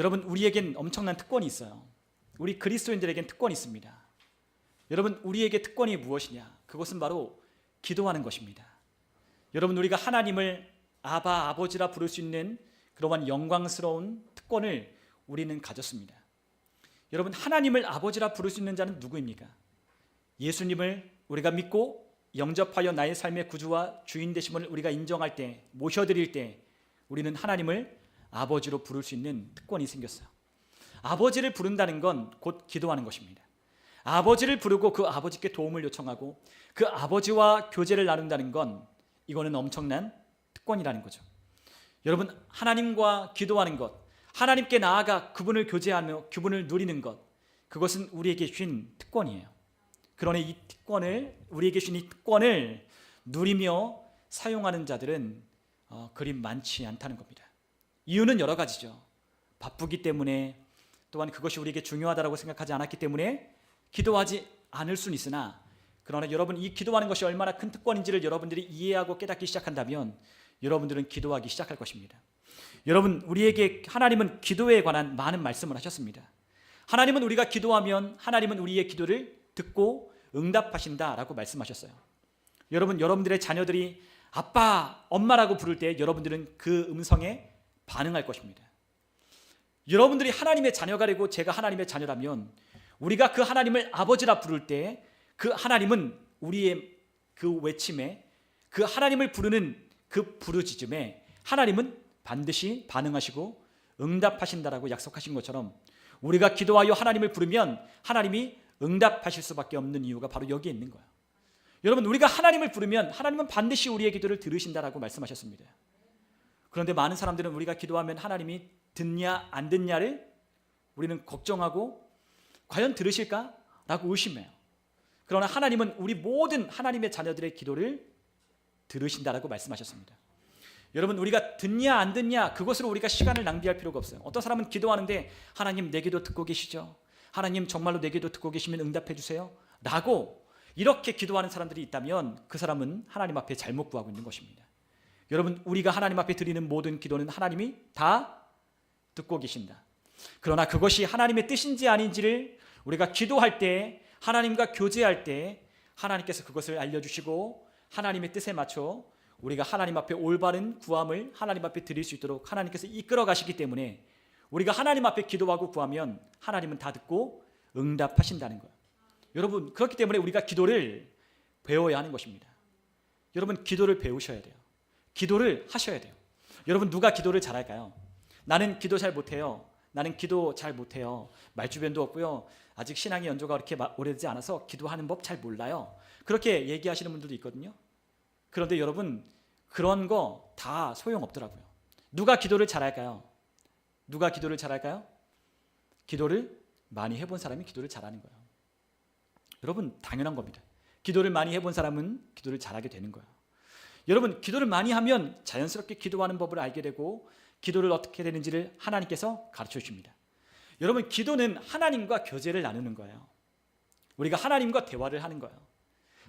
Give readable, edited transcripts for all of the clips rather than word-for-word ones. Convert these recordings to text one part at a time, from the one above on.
여러분, 우리에겐 엄청난 특권이 있어요. 우리 그리스도인들에겐 특권이 있습니다. 여러분, 우리에게 특권이 무엇이냐? 그것은 바로 기도하는 것입니다. 여러분, 우리가 하나님을 아바, 아버지라 부를 수 있는 그러한 영광스러운 특권을 우리는 가졌습니다. 여러분, 하나님을 아버지라 부를 수 있는 자는 누구입니까? 예수님을 우리가 믿고 영접하여 나의 삶의 구주와 주인 되심을 우리가 인정할 때, 모셔드릴 때 우리는 하나님을 아버지로 부를 수 있는 특권이 생겼어요. 아버지를 부른다는 건 곧 기도하는 것입니다. 아버지를 부르고 그 아버지께 도움을 요청하고 그 아버지와 교제를 나눈다는 건 이거는 엄청난 특권이라는 거죠. 여러분, 하나님과 기도하는 것, 하나님께 나아가 그분을 교제하며 그분을 누리는 것, 그것은 우리에게 주신 특권이에요. 그러나 이 특권을, 우리에게 주신 이 특권을 누리며 사용하는 자들은 그리 많지 않다는 겁니다. 이유는 여러 가지죠. 바쁘기 때문에, 또한 그것이 우리에게 중요하다고 생각하지 않았기 때문에 기도하지 않을 수는 있으나, 그러나 여러분, 이 기도하는 것이 얼마나 큰 특권인지를 여러분들이 이해하고 깨닫기 시작한다면 여러분들은 기도하기 시작할 것입니다. 여러분, 우리에게 하나님은 기도에 관한 많은 말씀을 하셨습니다. 하나님은 우리가 기도하면 하나님은 우리의 기도를 듣고 응답하신다라고 말씀하셨어요. 여러분, 여러분들의 자녀들이 아빠, 엄마라고 부를 때 여러분들은 그 음성에 반응할 것입니다. 여러분들이 하나님의 자녀가 되고 제가 하나님의 자녀라면 우리가 그 하나님을 아버지라 부를 때 그 하나님은 우리의 그 외침에, 그 하나님을 부르는 그 부르짖음에 하나님은 반드시 반응하시고 응답하신다라고 약속하신 것처럼 우리가 기도하여 하나님을 부르면 하나님이 응답하실 수밖에 없는 이유가 바로 여기에 있는 거예요. 여러분, 우리가 하나님을 부르면 하나님은 반드시 우리의 기도를 들으신다라고 말씀하셨습니다. 그런데 많은 사람들은 우리가 기도하면 하나님이 듣냐 안 듣냐를 우리는 걱정하고 과연 들으실까라고 의심해요. 그러나 하나님은 우리 모든 하나님의 자녀들의 기도를 들으신다라고 말씀하셨습니다. 여러분, 우리가 듣냐 안 듣냐 그것으로 우리가 시간을 낭비할 필요가 없어요. 어떤 사람은 기도하는데 하나님 내 기도 듣고 계시죠? 하나님 정말로 내 기도 듣고 계시면 응답해 주세요 라고 이렇게 기도하는 사람들이 있다면 그 사람은 하나님 앞에 잘못 구하고 있는 것입니다. 여러분, 우리가 하나님 앞에 드리는 모든 기도는 하나님이 다 듣고 계신다. 그러나 그것이 하나님의 뜻인지 아닌지를 우리가 기도할 때, 하나님과 교제할 때 하나님께서 그것을 알려주시고 하나님의 뜻에 맞춰 우리가 하나님 앞에 올바른 구함을 하나님 앞에 드릴 수 있도록 하나님께서 이끌어 가시기 때문에 우리가 하나님 앞에 기도하고 구하면 하나님은 다 듣고 응답하신다는 거예요. 여러분, 그렇기 때문에 우리가 기도를 배워야 하는 것입니다. 여러분, 기도를 배우셔야 돼요. 기도를 하셔야 돼요. 여러분, 누가 기도를 잘할까요? 나는 기도 잘 못해요. 나는 기도 잘 못해요. 말주변도 없고요. 아직 신앙의 연조가 그렇게 오래되지 않아서 기도하는 법 잘 몰라요. 그렇게 얘기하시는 분들도 있거든요. 그런데 여러분, 그런 거 다 소용없더라고요. 누가 기도를 잘할까요? 누가 기도를 잘할까요? 기도를 많이 해본 사람이 기도를 잘하는 거예요. 여러분, 당연한 겁니다. 기도를 많이 해본 사람은 기도를 잘하게 되는 거예요. 여러분, 기도를 많이 하면 자연스럽게 기도하는 법을 알게 되고 기도를 어떻게 되는지를 하나님께서 가르쳐 주십니다. 여러분, 기도는 하나님과 교제를 나누는 거예요. 우리가 하나님과 대화를 하는 거예요.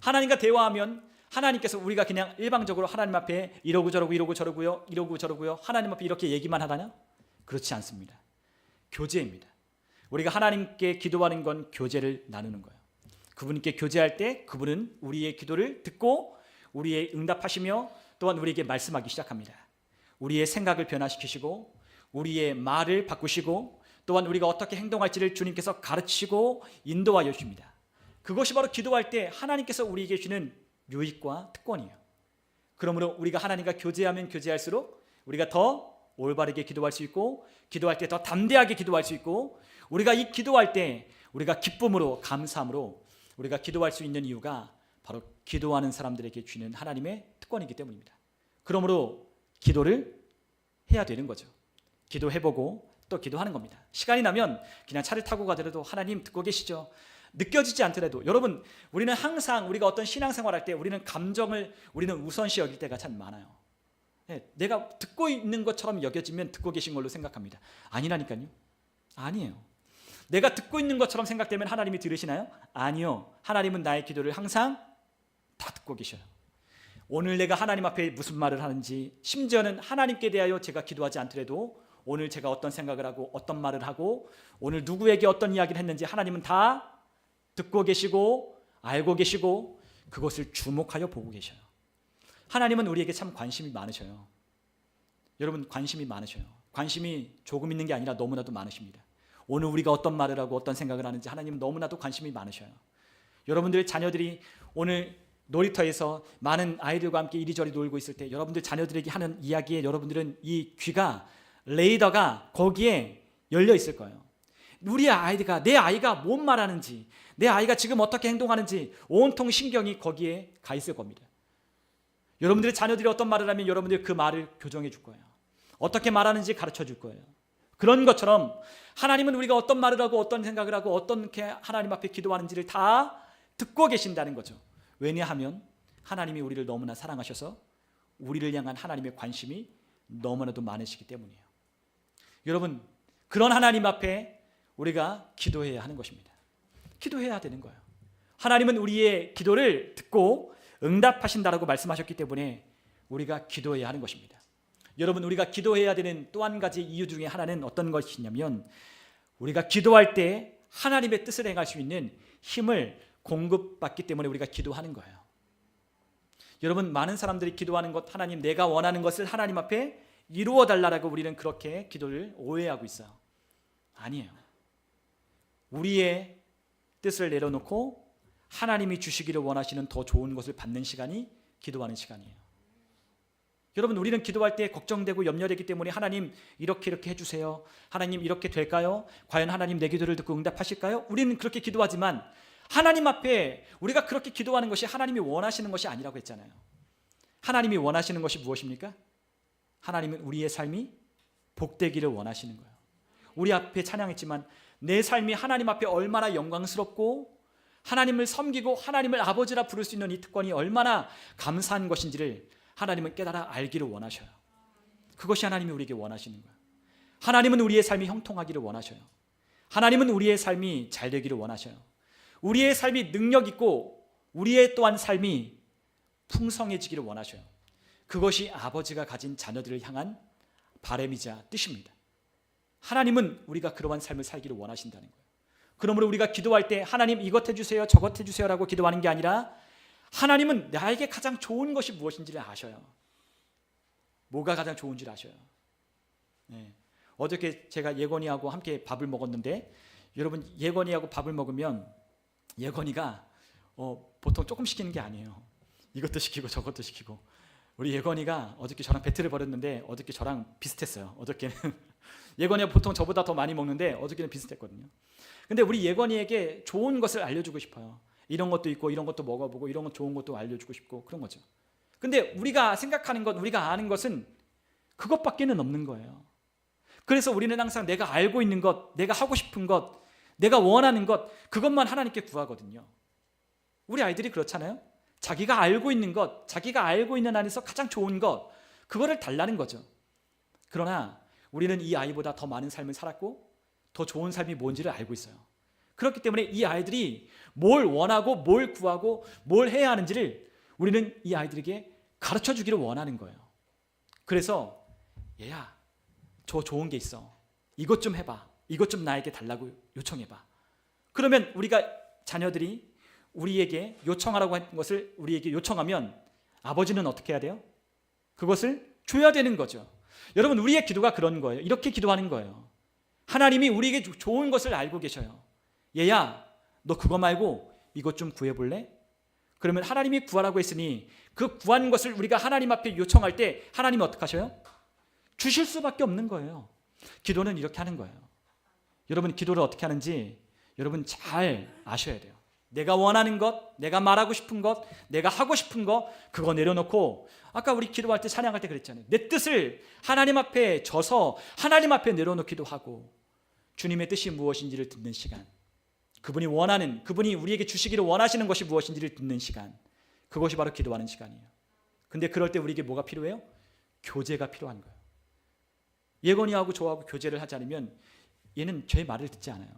하나님과 대화하면 하나님께서 우리가 그냥 일방적으로 하나님 앞에 이러고 저러고 이러고 저러고요, 이러고 저러고요, 하나님 앞에 이렇게 얘기만 하다냐? 그렇지 않습니다. 교제입니다. 우리가 하나님께 기도하는 건 교제를 나누는 거예요. 그분께 교제할 때 그분은 우리의 기도를 듣고 우리의 응답하시며 또한 우리에게 말씀하기 시작합니다. 우리의 생각을 변화시키시고 우리의 말을 바꾸시고 또한 우리가 어떻게 행동할지를 주님께서 가르치고 인도하여 주십니다. 그것이 바로 기도할 때 하나님께서 우리에게 주는 유익과 특권이에요. 그러므로 우리가 하나님과 교제하면 교제할수록 우리가 더 올바르게 기도할 수 있고 기도할 때 더 담대하게 기도할 수 있고 우리가 이 기도할 때 우리가 기쁨으로 감사함으로 우리가 기도할 수 있는 이유가 바로 기도하는 사람들에게 주는 하나님의 특권이기 때문입니다. 그러므로 기도를 해야 되는 거죠. 기도해보고 또 기도하는 겁니다. 시간이 나면 그냥 차를 타고 가더라도 하나님 듣고 계시죠? 느껴지지 않더라도 여러분, 우리는 항상 우리가 어떤 신앙생활할 때 우리는 감정을 우리는 우선시 여길 때가 참 많아요. 내가 듣고 있는 것처럼 여겨지면 듣고 계신 걸로 생각합니다. 아니라니까요. 아니에요. 내가 듣고 있는 것처럼 생각되면 하나님이 들으시나요? 아니요. 하나님은 나의 기도를 항상 다 듣고 계셔요. 오늘 내가 하나님 앞에 무슨 말을 하는지, 심지어는 하나님께 대하여 제가 기도하지 않더라도 오늘 제가 어떤 생각을 하고 어떤 말을 하고 오늘 누구에게 어떤 이야기를 했는지 하나님은 다 듣고 계시고 알고 계시고 그것을 주목하여 보고 계셔요. 하나님은 우리에게 참 관심이 많으셔요. 여러분, 관심이 많으셔요. 관심이 조금 있는 게 아니라 너무나도 많으십니다. 오늘 우리가 어떤 말을 하고 어떤 생각을 하는지 하나님은 너무나도 관심이 많으셔요. 여러분들의 자녀들이 오늘 놀이터에서 많은 아이들과 함께 이리저리 놀고 있을 때 여러분들 자녀들에게 하는 이야기에 여러분들은 이 귀가, 레이더가 거기에 열려 있을 거예요. 우리 아이가, 내 아이가 뭔 말하는지, 내 아이가 지금 어떻게 행동하는지 온통 신경이 거기에 가 있을 겁니다. 여러분들의 자녀들이 어떤 말을 하면 여러분들이 그 말을 교정해 줄 거예요. 어떻게 말하는지 가르쳐 줄 거예요. 그런 것처럼 하나님은 우리가 어떤 말을 하고 어떤 생각을 하고 어떻게 하나님 앞에 기도하는지를 다 듣고 계신다는 거죠. 왜냐하면 하나님이 우리를 너무나 사랑하셔서 우리를 향한 하나님의 관심이 너무나도 많으시기 때문이에요. 여러분, 그런 하나님 앞에 우리가 기도해야 하는 것입니다. 기도해야 되는 거예요. 하나님은 우리의 기도를 듣고 응답하신다라고 말씀하셨기 때문에 우리가 기도해야 하는 것입니다. 여러분, 우리가 기도해야 되는 또 한 가지 이유 중에 하나는 어떤 것이냐면 우리가 기도할 때 하나님의 뜻을 행할 수 있는 힘을 공급받기 때문에 우리가 기도하는 거예요. 여러분, 많은 사람들이 기도하는 것, 하나님 내가 원하는 것을 하나님 앞에 이루어 달라고 우리는 그렇게 기도를 오해하고 있어요. 아니에요. 우리의 뜻을 내려놓고 하나님이 주시기를 원하시는 더 좋은 것을 받는 시간이 기도하는 시간이에요. 여러분, 우리는 기도할 때 걱정되고 염려되기 때문에 하나님 이렇게 해주세요. 하나님 이렇게 될까요? 과연 하나님 내 기도를 듣고 응답하실까요? 우리는 그렇게 기도하지만 하나님 앞에 우리가 그렇게 기도하는 것이 하나님이 원하시는 것이 아니라고 했잖아요. 하나님이 원하시는 것이 무엇입니까? 하나님은 우리의 삶이 복되기를 원하시는 거예요. 우리 앞에 찬양했지만 내 삶이 하나님 앞에 얼마나 영광스럽고 하나님을 섬기고 하나님을 아버지라 부를 수 있는 이 특권이 얼마나 감사한 것인지를 하나님은 깨달아 알기를 원하셔요. 그것이 하나님이 우리에게 원하시는 거예요. 하나님은 우리의 삶이 형통하기를 원하셔요. 하나님은 우리의 삶이 잘 되기를 원하셔요. 우리의 삶이 능력 있고 우리의 또한 삶이 풍성해지기를 원하셔요. 그것이 아버지가 가진 자녀들을 향한 바람이자 뜻입니다. 하나님은 우리가 그러한 삶을 살기를 원하신다는 거예요. 그러므로 우리가 기도할 때 하나님 이것 해주세요, 저것 해주세요라고 기도하는 게 아니라 하나님은 나에게 가장 좋은 것이 무엇인지를 아셔요. 뭐가 가장 좋은지를 아셔요. 네. 어저께 제가 예건이하고 함께 밥을 먹었는데 여러분, 예건이하고 밥을 먹으면 예건이가 보통 조금 시키는 게 아니에요. 이것도 시키고 저것도 시키고. 우리 예건이가 어저께 저랑 배틀을 벌였는데 어저께 저랑 비슷했어요. 어저께는 예건이가 보통 저보다 더 많이 먹는데 어저께는 비슷했거든요. 근데 우리 예건이에게 좋은 것을 알려주고 싶어요. 이런 것도 있고 이런 것도 먹어보고 이런 것 좋은 것도 알려주고 싶고 그런 거죠. 근데 우리가 생각하는 것, 우리가 아는 것은 그것밖에는 없는 거예요. 그래서 우리는 항상 내가 알고 있는 것, 내가 하고 싶은 것, 내가 원하는 것, 그것만 하나님께 구하거든요. 우리 아이들이 그렇잖아요. 자기가 알고 있는 것, 자기가 알고 있는 안에서 가장 좋은 것, 그거를 달라는 거죠. 그러나 우리는 이 아이보다 더 많은 삶을 살았고 더 좋은 삶이 뭔지를 알고 있어요. 그렇기 때문에 이 아이들이 뭘 원하고 뭘 구하고 뭘 해야 하는지를 우리는 이 아이들에게 가르쳐 주기를 원하는 거예요. 그래서 얘야, 저 좋은 게 있어. 이것 좀 해봐. 이것 좀 나에게 달라고 요청해봐. 그러면 우리가 자녀들이 우리에게 요청하라고 한 것을 우리에게 요청하면 아버지는 어떻게 해야 돼요? 그것을 줘야 되는 거죠. 여러분, 우리의 기도가 그런 거예요. 이렇게 기도하는 거예요. 하나님이 우리에게 좋은 것을 알고 계셔요. 얘야, 너 그거 말고 이것 좀 구해볼래? 그러면 하나님이 구하라고 했으니 그 구한 것을 우리가 하나님 앞에 요청할 때 하나님은 어떻게 하셔요? 주실 수밖에 없는 거예요. 기도는 이렇게 하는 거예요. 여러분, 기도를 어떻게 하는지 여러분 잘 아셔야 돼요. 내가 원하는 것, 내가 말하고 싶은 것, 내가 하고 싶은 것, 그거 내려놓고 아까 우리 기도할 때 찬양할 때 그랬잖아요. 내 뜻을 하나님 앞에 져서 하나님 앞에 내려놓기도 하고 주님의 뜻이 무엇인지를 듣는 시간, 그분이 원하는, 그분이 우리에게 주시기를 원하시는 것이 무엇인지를 듣는 시간, 그것이 바로 기도하는 시간이에요. 근데 그럴 때 우리에게 뭐가 필요해요? 교제가 필요한 거예요. 예건이하고 저하고 교제를 하지 않으면 얘는 저의 말을 듣지 않아요.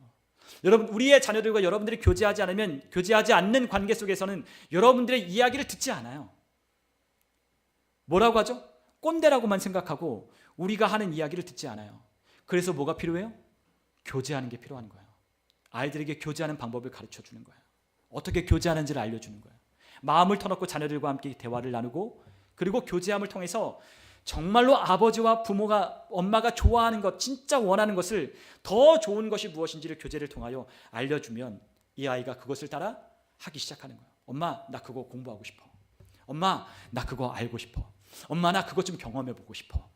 여러분, 우리의 자녀들과 여러분들이 교제하지 않으면, 교제하지 않는 관계 속에서는 여러분들의 이야기를 듣지 않아요. 뭐라고 하죠? 꼰대라고만 생각하고 우리가 하는 이야기를 듣지 않아요. 그래서 뭐가 필요해요? 교제하는 게 필요한 거예요. 아이들에게 교제하는 방법을 가르쳐 주는 거예요. 어떻게 교제하는지를 알려주는 거예요. 마음을 터놓고 자녀들과 함께 대화를 나누고, 그리고 교제함을 통해서 정말로 아버지와 부모가, 엄마가 좋아하는 것, 진짜 원하는 것을, 더 좋은 것이 무엇인지를 교제를 통하여 알려주면 이 아이가 그것을 따라 하기 시작하는 거예요. 엄마, 나 그거 공부하고 싶어. 엄마, 나 그거 알고 싶어. 엄마, 나 그것 좀 경험해보고 싶어.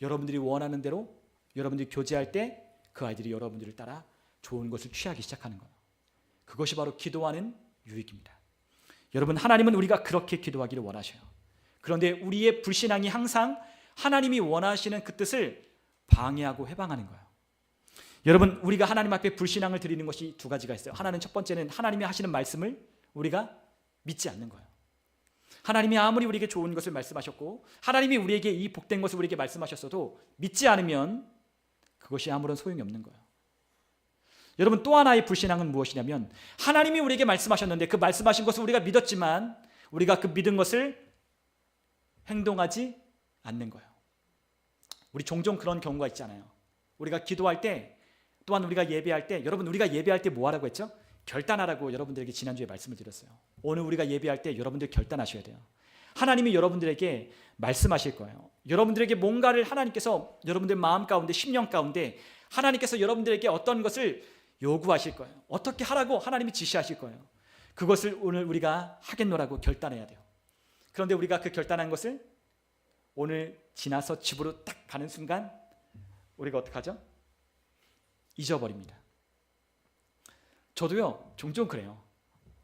여러분들이 원하는 대로 여러분들이 교제할 때 그 아이들이 여러분들을 따라 좋은 것을 취하기 시작하는 거예요. 그것이 바로 기도하는 유익입니다. 여러분, 하나님은 우리가 그렇게 기도하기를 원하셔요. 그런데 우리의 불신앙이 항상 하나님이 원하시는 그 뜻을 방해하고 해방하는 거예요. 여러분, 우리가 하나님 앞에 불신앙을 드리는 것이 두 가지가 있어요. 하나는, 첫 번째는 하나님이 하시는 말씀을 우리가 믿지 않는 거예요. 하나님이 아무리 우리에게 좋은 것을 말씀하셨고 하나님이 우리에게 이 복된 것을 우리에게 말씀하셨어도 믿지 않으면 그것이 아무런 소용이 없는 거예요. 여러분, 또 하나의 불신앙은 무엇이냐면 하나님이 우리에게 말씀하셨는데 그 말씀하신 것을 우리가 믿었지만 우리가 그 믿은 것을 행동하지 않는 거예요. 우리 종종 그런 경우가 있잖아요. 우리가 기도할 때, 또한 우리가 예배할 때, 여러분, 우리가 예배할 때 뭐 하라고 했죠? 결단하라고 여러분들에게 지난주에 말씀을 드렸어요. 오늘 우리가 예배할 때 여러분들 결단하셔야 돼요. 하나님이 여러분들에게 말씀하실 거예요. 여러분들에게 뭔가를 하나님께서 여러분들 마음 가운데, 심령 가운데 하나님께서 여러분들에게 어떤 것을 요구하실 거예요. 어떻게 하라고 하나님이 지시하실 거예요. 그것을 오늘 우리가 하겠노라고 결단해야 돼요. 그런데 우리가 그 결단한 것을 오늘 지나서 집으로 딱 가는 순간 우리가 어떡하죠? 잊어버립니다. 저도요, 종종 그래요.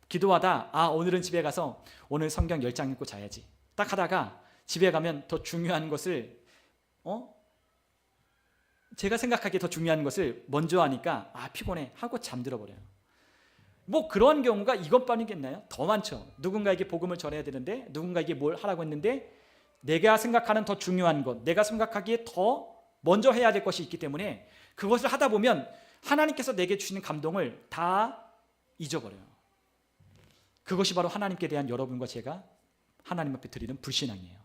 기도하다 오늘은 집에 가서 오늘 성경 10장 읽고 자야지 딱 하다가 집에 가면 더 중요한 것을 제가 생각하기에 더 중요한 것을 먼저 하니까 피곤해 하고 잠들어 버려요. 뭐 그런 경우가 이것뿐이겠나요? 더 많죠. 누군가에게 복음을 전해야 되는데 누군가에게 뭘 하라고 했는데 내가 생각하는 더 중요한 것, 내가 생각하기에 더 먼저 해야 될 것이 있기 때문에 그것을 하다 보면 하나님께서 내게 주시는 감동을 다 잊어버려요. 그것이 바로 하나님께 대한 여러분과 제가 하나님 앞에 드리는 불신앙이에요.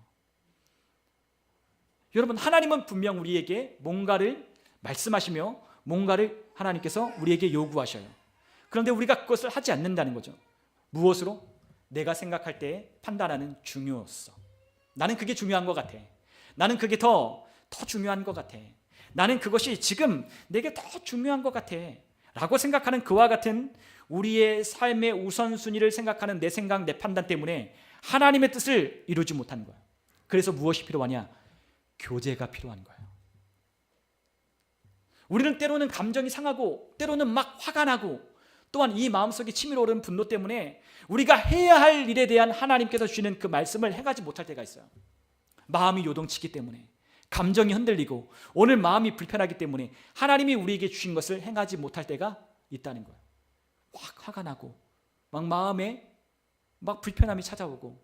여러분, 하나님은 분명 우리에게 뭔가를 말씀하시며 뭔가를 하나님께서 우리에게 요구하셔요. 그런데 우리가 그것을 하지 않는다는 거죠. 무엇으로? 내가 생각할 때 판단하는 중요성. 나는 그게 중요한 것 같아. 나는 그게 더 중요한 것 같아. 나는 그것이 지금 내게 더 중요한 것 같아 라고 생각하는 그와 같은 우리의 삶의 우선순위를 생각하는 내 생각, 내 판단 때문에 하나님의 뜻을 이루지 못하는 거예요. 그래서 무엇이 필요하냐? 교제가 필요한 거예요. 우리는 때로는 감정이 상하고 때로는 막 화가 나고 또한 이 마음속에 치밀어 오르는 분노 때문에 우리가 해야 할 일에 대한 하나님께서 주시는 그 말씀을 행하지 못할 때가 있어요. 마음이 요동치기 때문에, 감정이 흔들리고 오늘 마음이 불편하기 때문에 하나님이 우리에게 주신 것을 행하지 못할 때가 있다는 거예요. 확 화가 나고 막 마음에 막 불편함이 찾아오고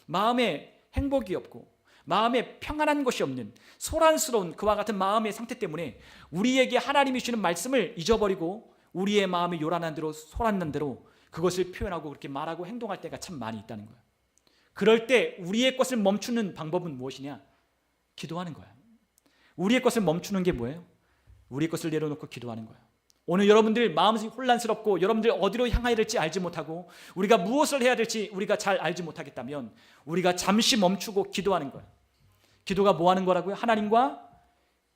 마음에 행복이 없고 마음에 평안한 것이 없는 소란스러운 그와 같은 마음의 상태 때문에 우리에게 하나님이 주시는 말씀을 잊어버리고 우리의 마음이 요란한 대로, 소란난 대로 그것을 표현하고 그렇게 말하고 행동할 때가 참 많이 있다는 거예요. 그럴 때 우리의 것을 멈추는 방법은 무엇이냐? 기도하는 거예요. 우리의 것을 멈추는 게 뭐예요? 우리의 것을 내려놓고 기도하는 거예요. 오늘 여러분들 마음이 혼란스럽고 여러분들 어디로 향해야 될지 알지 못하고 우리가 무엇을 해야 될지 우리가 잘 알지 못하겠다면 우리가 잠시 멈추고 기도하는 거예요. 기도가 뭐 하는 거라고요? 하나님과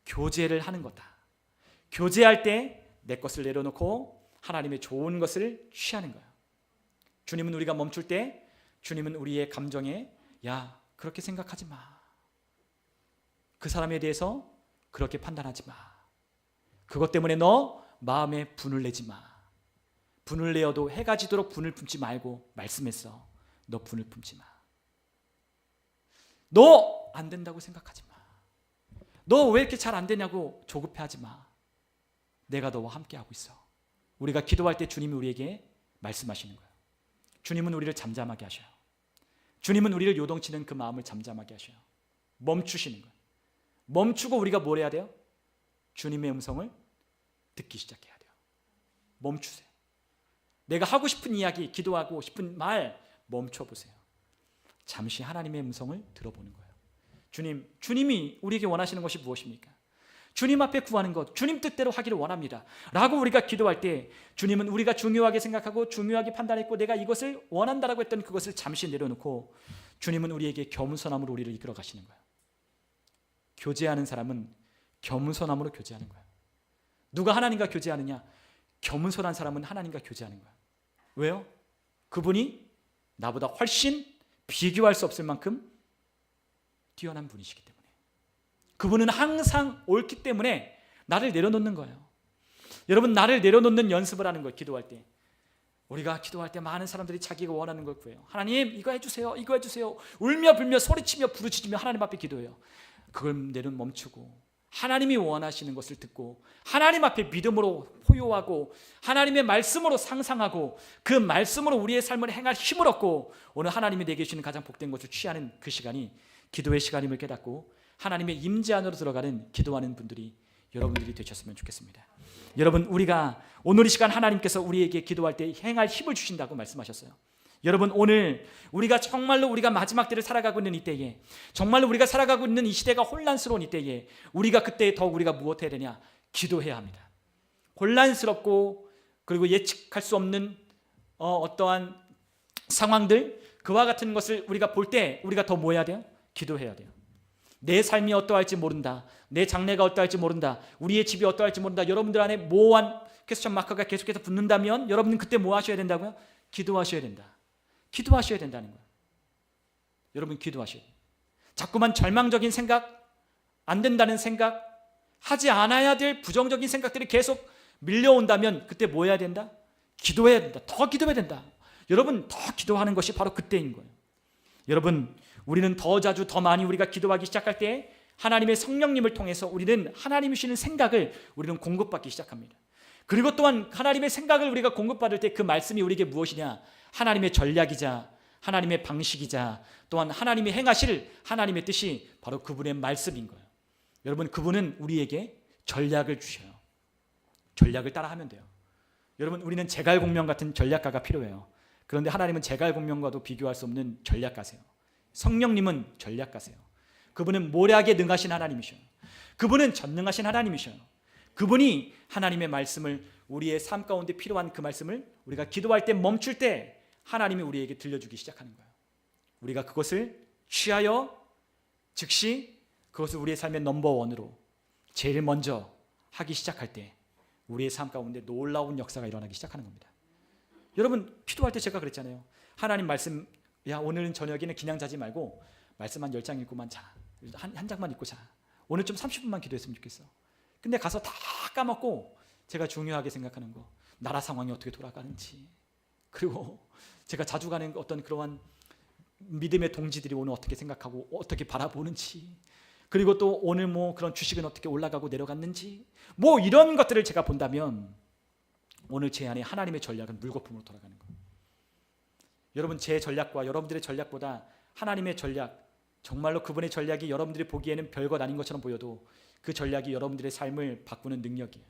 교제를 하는 거다. 교제할 때 내 것을 내려놓고 하나님의 좋은 것을 취하는 거예요. 주님은 우리가 멈출 때 주님은 우리의 감정에 야, 그렇게 생각하지 마. 그 사람에 대해서 그렇게 판단하지 마. 그것 때문에 너 마음에 분을 내지 마. 분을 내어도 해가 지도록 분을 품지 말고 말씀했어. 너 분을 품지 마. 너 안 된다고 생각하지 마. 너 왜 이렇게 잘 안 되냐고 조급해하지 마. 내가 너와 함께하고 있어. 우리가 기도할 때 주님이 우리에게 말씀하시는 거예요. 주님은 우리를 잠잠하게 하셔요. 주님은 우리를 요동치는 그 마음을 잠잠하게 하셔요. 멈추시는 거예요. 멈추고 우리가 뭘 해야 돼요? 주님의 음성을 듣기 시작해야 돼요. 멈추세요. 내가 하고 싶은 이야기, 기도하고 싶은 말 멈춰보세요. 잠시 하나님의 음성을 들어보는 거예요. 주님이 우리에게 원하시는 것이 무엇입니까? 주님 앞에 구하는 것, 주님 뜻대로 하기를 원합니다 라고 우리가 기도할 때 주님은 우리가 중요하게 생각하고 중요하게 판단했고 내가 이것을 원한다라고 했던 그것을 잠시 내려놓고 주님은 우리에게 겸손함으로 우리를 이끌어 가시는 거예요. 교제하는 사람은 겸손함으로 교제하는 거예요. 누가 하나님과 교제하느냐? 겸손한 사람은 하나님과 교제하는 거예요. 왜요? 그분이 나보다 훨씬 비교할 수 없을 만큼 뛰어난 분이시기 때문에, 그분은 항상 옳기 때문에 나를 내려놓는 거예요. 여러분, 나를 내려놓는 연습을 하는 거예요. 기도할 때 우리가 기도할 때 많은 사람들이 자기가 원하는 걸 구해요. 하나님 이거 해주세요, 이거 해주세요. 울며 불며 소리치며 부르짖으며 하나님 앞에 기도해요. 그걸 내는 멈추고 하나님이 원하시는 것을 듣고 하나님 앞에 믿음으로 포효하고 하나님의 말씀으로 상상하고 그 말씀으로 우리의 삶을 행할 힘을 얻고 오늘 하나님이 내게 주시는 가장 복된 것을 취하는 그 시간이 기도의 시간임을 깨닫고 하나님의 임재 안으로 들어가는 기도하는 분들이 여러분들이 되셨으면 좋겠습니다. 여러분, 우리가 오늘 이 시간 하나님께서 우리에게 기도할 때 행할 힘을 주신다고 말씀하셨어요. 여러분, 오늘 우리가 정말로 우리가 마지막 때를 살아가고 있는 이때에, 정말로 우리가 살아가고 있는 이 시대가 혼란스러운 이때에 우리가 그때 더욱 우리가 무엇해야 되냐? 기도해야 합니다. 혼란스럽고 그리고 예측할 수 없는 어떠한 상황들, 그와 같은 것을 우리가 볼 때 우리가 더 뭐 해야 돼요? 기도해야 돼요. 내 삶이 어떠할지 모른다, 내 장래가 어떠할지 모른다, 우리의 집이 어떠할지 모른다, 여러분들 안에 모호한 퀘스천 마커가 계속해서 붙는다면 여러분은 그때 뭐 하셔야 된다고요? 기도하셔야 된다. 기도하셔야 된다는 거예요. 여러분, 기도하셔야 돼요. 자꾸만 절망적인 생각, 안 된다는 생각, 하지 않아야 될 부정적인 생각들이 계속 밀려온다면 그때 뭐 해야 된다? 기도해야 된다. 더 기도해야 된다. 여러분, 더 기도하는 것이 바로 그때인 거예요. 여러분, 우리는 더 자주 더 많이 우리가 기도하기 시작할 때 하나님의 성령님을 통해서 우리는 하나님이 주시는 생각을 우리는 공급받기 시작합니다. 그리고 또한 하나님의 생각을 우리가 공급받을 때 그 말씀이 우리에게 무엇이냐? 하나님의 전략이자 하나님의 방식이자 또한 하나님이 행하실 하나님의 뜻이 바로 그분의 말씀인 거예요. 여러분, 그분은 우리에게 전략을 주셔요. 전략을 따라하면 돼요. 여러분, 우리는 제갈공명 같은 전략가가 필요해요. 그런데 하나님은 제갈공명과도 비교할 수 없는 전략가세요. 성령님은 전략가세요. 그분은 모략에 능하신 하나님이셔요. 그분은 전능하신 하나님이셔요. 그분이 하나님의 말씀을 우리의 삶 가운데 필요한 그 말씀을 우리가 기도할 때 멈출 때 하나님이 우리에게 들려주기 시작하는 거예요. 우리가 그것을 취하여 즉시 그것을 우리의 삶의 넘버원으로 제일 먼저 하기 시작할 때 우리의 삶 가운데 놀라운 역사가 일어나기 시작하는 겁니다. 여러분, 기도할 때 제가 그랬잖아요. 하나님 말씀, 야, 오늘은 저녁에는 그냥 자지 말고 말씀 한 10장 읽고만 자. 한 장만 읽고 자. 오늘 좀 30분만 기도했으면 좋겠어. 근데 가서 다 까먹고 제가 중요하게 생각하는 거, 나라 상황이 어떻게 돌아가는지, 그리고 제가 자주 가는 어떤 그러한 믿음의 동지들이 오늘 어떻게 생각하고 어떻게 바라보는지, 그리고 또 오늘 뭐 그런 주식은 어떻게 올라가고 내려갔는지, 뭐 이런 것들을 제가 본다면 오늘 제 안에 하나님의 전략은 물거품으로 돌아가는 거예요. 여러분, 제 전략과 여러분들의 전략보다 하나님의 전략, 정말로 그분의 전략이 여러분들이 보기에는 별것 아닌 것처럼 보여도 그 전략이 여러분들의 삶을 바꾸는 능력이에요.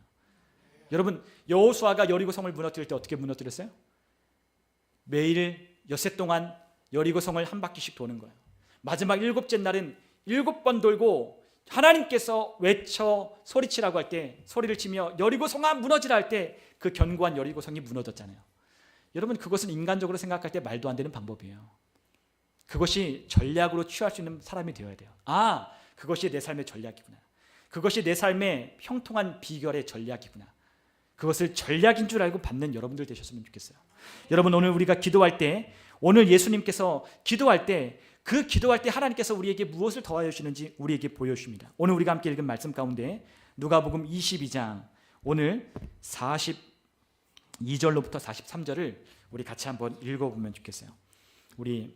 여러분, 여호수아가 여리고성을 무너뜨릴 때 어떻게 무너뜨렸어요? 매일 엿새 동안 여리고성을 한 바퀴씩 도는 거예요. 마지막 7째 날은 7번 돌고 하나님께서 외쳐 소리치라고 할 때 소리를 치며 여리고성아 무너지라 할 때 그 견고한 여리고성이 무너졌잖아요. 여러분, 그것은 인간적으로 생각할 때 말도 안 되는 방법이에요. 그것이 전략으로 취할 수 있는 사람이 되어야 돼요. 아, 그것이 내 삶의 전략이구나. 그것이 내 삶의 형통한 비결의 전략이구나. 그것을 전략인 줄 알고 받는 여러분들 되셨으면 좋겠어요. 여러분, 오늘 우리가 기도할 때, 오늘 예수님께서 기도할 때, 그 기도할 때 하나님께서 우리에게 무엇을 더하여 주시는지 우리에게 보여주십니다. 오늘 우리가 함께 읽은 말씀 가운데 누가복음 22장 오늘 42절로부터 43절을 우리 같이 한번 읽어보면 좋겠어요. 우리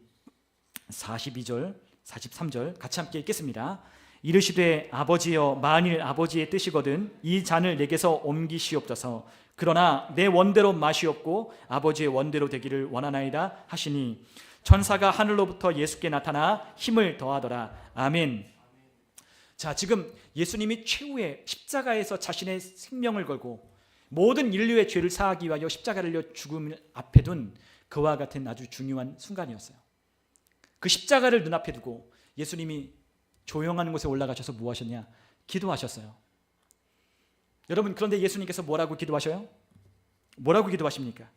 42절, 43절 같이 함께 읽겠습니다. 이르시되 아버지여, 만일 아버지의 뜻이거든 이 잔을 내게서 옮기시옵소서. 그러나 내 원대로 마시옵고 아버지의 원대로 되기를 원하나이다 하시니 천사가 하늘로부터 예수께 나타나 힘을 더하더라. 아멘. 자, 지금 예수님이 최후의 십자가에서 자신의 생명을 걸고 모든 인류의 죄를 사하기 위하여 십자가를 려 죽음을 앞에 둔 그와 같은 아주 중요한 순간이었어요. 그 십자가를 눈앞에 두고 예수님이 조용한 곳에 올라가셔서 뭐 하셨냐? 기도하셨어요. 여러분, 그런데 예수님께서 뭐라고 기도하셔요? 뭐라고 기도하십니까?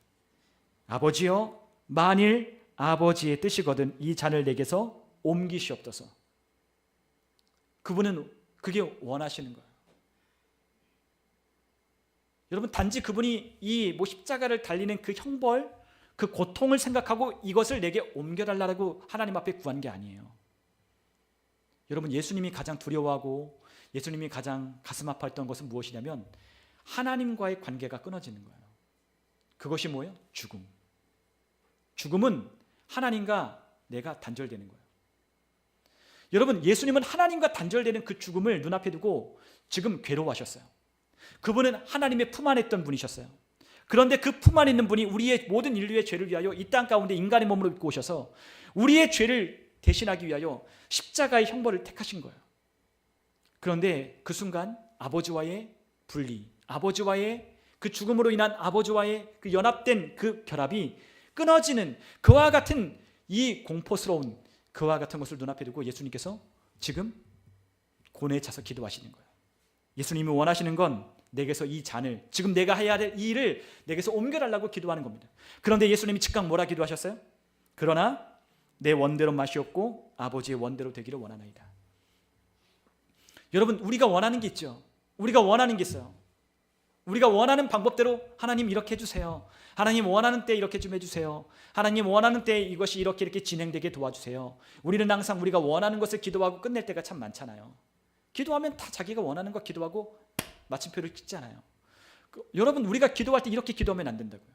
아버지여, 만일 아버지의 뜻이거든 이 잔을 내게서 옮기시옵소서. 그분은 그게 원하시는 거예요. 여러분, 단지 그분이 이 십자가를 달리는 그 형벌, 그 고통을 생각하고 이것을 내게 옮겨달라고 하나님 앞에 구한 게 아니에요. 여러분, 예수님이 가장 두려워하고 예수님이 가장 가슴 아파했던 것은 무엇이냐면 하나님과의 관계가 끊어지는 거예요. 그것이 뭐예요? 죽음. 죽음은 하나님과 내가 단절되는 거예요. 여러분, 예수님은 하나님과 단절되는 그 죽음을 눈앞에 두고 지금 괴로워하셨어요. 그분은 하나님의 품 안에 있던 분이셨어요. 그런데 그 품 안에 있는 분이 우리의 모든 인류의 죄를 위하여 이 땅 가운데 인간의 몸으로 입고 오셔서 우리의 죄를 대신하기 위하여 십자가의 형벌을 택하신 거예요. 그런데 그 순간 아버지와의 분리, 아버지와의 그 죽음으로 인한 아버지와의 그 연합된 그 결합이 끊어지는 그와 같은 이 공포스러운 그와 같은 것을 눈앞에 두고 예수님께서 지금 곤에 차서 기도하시는 거예요. 예수님이 원하시는 건 내게서 이 잔을, 지금 내가 해야 될 이 일을 내게서 옮겨달라고 기도하는 겁니다. 그런데 예수님이 즉각 뭐라 기도하셨어요? 그러나 내 원대로 마시옵고 아버지의 원대로 되기를 원하나이다. 여러분, 우리가 원하는 게 있죠. 우리가 원하는 게 있어요. 우리가 원하는 방법대로 하나님 이렇게 해주세요. 하나님 원하는 때 이렇게 좀 해주세요. 하나님 원하는 때 이것이 이렇게 진행되게 도와주세요. 우리는 항상 우리가 원하는 것을 기도하고 끝낼 때가 참 많잖아요. 기도하면 다 자기가 원하는 거 기도하고 마침표를 찍잖아요. 여러분, 우리가 기도할 때 이렇게 기도하면 안 된다고요.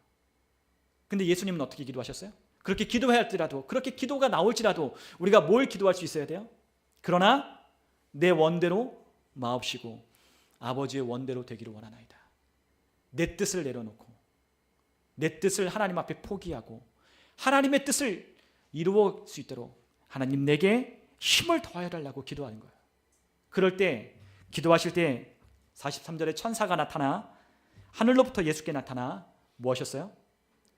근데 예수님은 어떻게 기도하셨어요? 그렇게 기도해야 할지라도, 그렇게 기도가 나올지라도 우리가 뭘 기도할 수 있어야 돼요? 그러나 내 원대로 마옵시고 아버지의 원대로 되기를 원하나이다. 내 뜻을 내려놓고 내 뜻을 하나님 앞에 포기하고 하나님의 뜻을 이루어 수 있도록 하나님 내게 힘을 더하여 달라고 기도하는 거예요. 그럴 때, 기도하실 때 43절에 천사가 나타나 하늘로부터 예수께 나타나 뭐 하셨어요?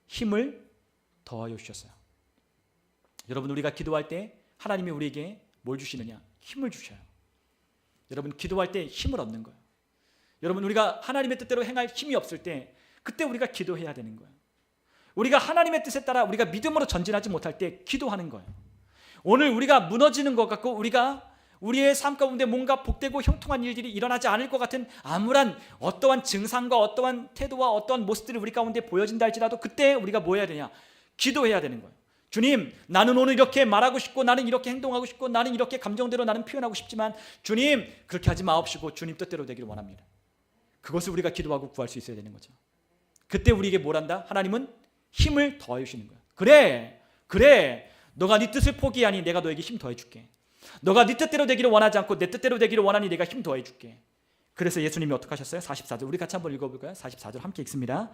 힘을 더하여 주셨어요. 여러분, 우리가 기도할 때 하나님이 우리에게 뭘 주시느냐? 힘을 주셔요. 여러분, 기도할 때 힘을 얻는 거예요. 여러분, 우리가 하나님의 뜻대로 행할 힘이 없을 때 그때 우리가 기도해야 되는 거예요. 우리가 하나님의 뜻에 따라 우리가 믿음으로 전진하지 못할 때 기도하는 거예요. 오늘 우리가 무너지는 것 같고 우리가 우리의 삶 가운데 뭔가 복되고 형통한 일들이 일어나지 않을 것 같은 암울한 어떠한 증상과 어떠한 태도와 어떠한 모습들이 우리 가운데 보여진다 할지라도 그때 우리가 뭐 해야 되냐? 기도해야 되는 거예요. 주님, 나는 오늘 이렇게 말하고 싶고 나는 이렇게 행동하고 싶고 나는 이렇게 감정대로 나는 표현하고 싶지만 주님, 그렇게 하지 마옵시고 주님 뜻대로 되기를 원합니다. 그것을 우리가 기도하고 구할 수 있어야 되는 거죠. 그때 우리에게 뭘 한다? 하나님은 힘을 더해 주시는 거예요. 그래, 너가 네 뜻을 포기하니 내가 너에게 힘 더해 줄게. 너가 네 뜻대로 되기를 원하지 않고 내 뜻대로 되기를 원하니 내가 힘 더해 줄게. 그래서 예수님이 어떻게 하셨어요? 44절 우리 같이 한번 읽어볼까요? 44절 함께 읽습니다.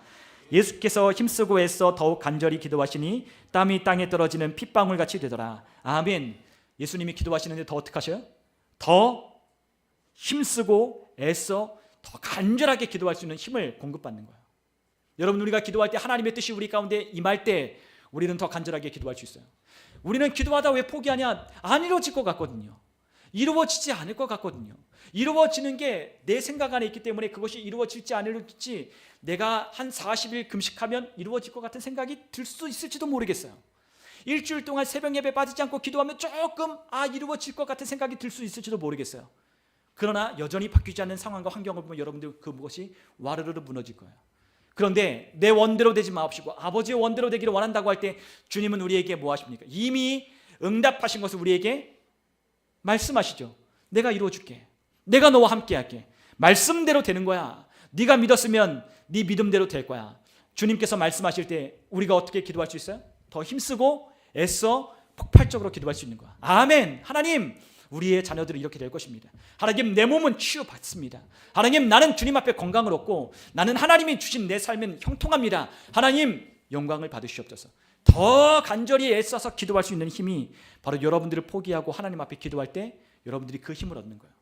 예수께서 힘쓰고 애써 더욱 간절히 기도하시니 땀이 땅에 떨어지는 핏방울같이 되더라. 아멘. 예수님이 기도하시는데 더 어떻게 하셔요? 더 힘쓰고 애써 더 간절하게 기도할 수 있는 힘을 공급받는 거예요. 여러분, 우리가 기도할 때 하나님의 뜻이 우리 가운데 임할 때 우리는 더 간절하게 기도할 수 있어요. 우리는 기도하다 왜 포기하냐? 안 이루어질 것 같거든요. 이루어지지 않을 것 같거든요. 이루어지는 게 내 생각 안에 있기 때문에 그것이 이루어질지 안 이루어질지 내가 한 40일 금식하면 이루어질 것 같은 생각이 들 수 있을지도 모르겠어요. 일주일 동안 새벽 예배 빠지지 않고 기도하면 조금 이루어질 것 같은 생각이 들 수 있을지도 모르겠어요. 그러나 여전히 바뀌지 않는 상황과 환경을 보면 여러분들 그것이 와르르 무너질 거예요. 그런데 내 원대로 되지 마옵시고 아버지의 원대로 되기를 원한다고 할 때 주님은 우리에게 뭐 하십니까? 이미 응답하신 것을 우리에게 말씀하시죠. 내가 이루어줄게. 내가 너와 함께할게. 말씀대로 되는 거야. 네가 믿었으면 네 믿음대로 될 거야. 주님께서 말씀하실 때 우리가 어떻게 기도할 수 있어요? 더 힘쓰고 애써 폭발적으로 기도할 수 있는 거야. 아멘. 하나님, 우리의 자녀들이 이렇게 될 것입니다. 하나님, 내 몸은 치유받습니다. 하나님, 나는 주님 앞에 건강을 얻고 나는 하나님이 주신 내 삶은 형통합니다. 하나님, 영광을 받으시옵소서. 더 간절히 애써서 기도할 수 있는 힘이 바로 여러분들을 포기하고 하나님 앞에 기도할 때 여러분들이 그 힘을 얻는 거예요.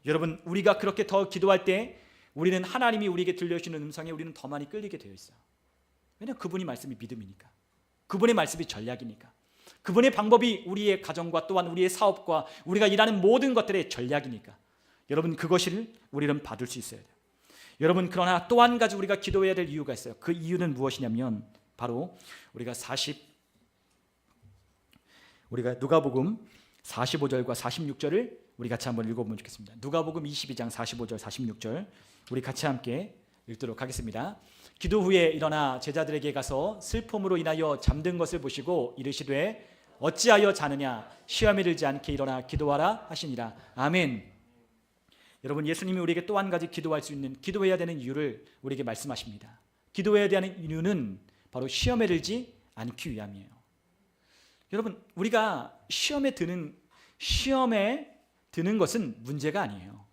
여러분, 우리가 그렇게 더 기도할 때 우리는 하나님이 우리에게 들려주시는 음성에 우리는 더 많이 끌리게 되어 있어요. 왜냐하면 그분이 말씀이 믿음이니까, 그분의 말씀이 전략이니까, 그분의 방법이 우리의 가정과 또한 우리의 사업과 우리가 일하는 모든 것들의 전략이니까 여러분, 그것을 우리는 받을 수 있어야 돼요. 여러분, 그러나 또 한 가지 우리가 기도해야 될 이유가 있어요. 그 이유는 무엇이냐면 바로 우리가 누가복음 45절과 46절을 우리 같이 한번 읽어보면 좋겠습니다. 누가복음 22장 45절 46절 우리 같이 함께 읽도록 하겠습니다. 기도 후에 일어나 제자들에게 가서 슬픔으로 인하여 잠든 것을 보시고 이르시되 어찌하여 자느냐, 시험에 들지 않게 일어나 기도하라 하시니라. 아멘. 여러분, 예수님이 우리에게 또 한 가지 기도할 수 있는, 기도해야 되는 이유를 우리에게 말씀하십니다. 기도해야 되는 이유는 바로 시험에 들지 않기 위함이에요. 여러분, 우리가 시험에 드는 것은 문제가 아니에요.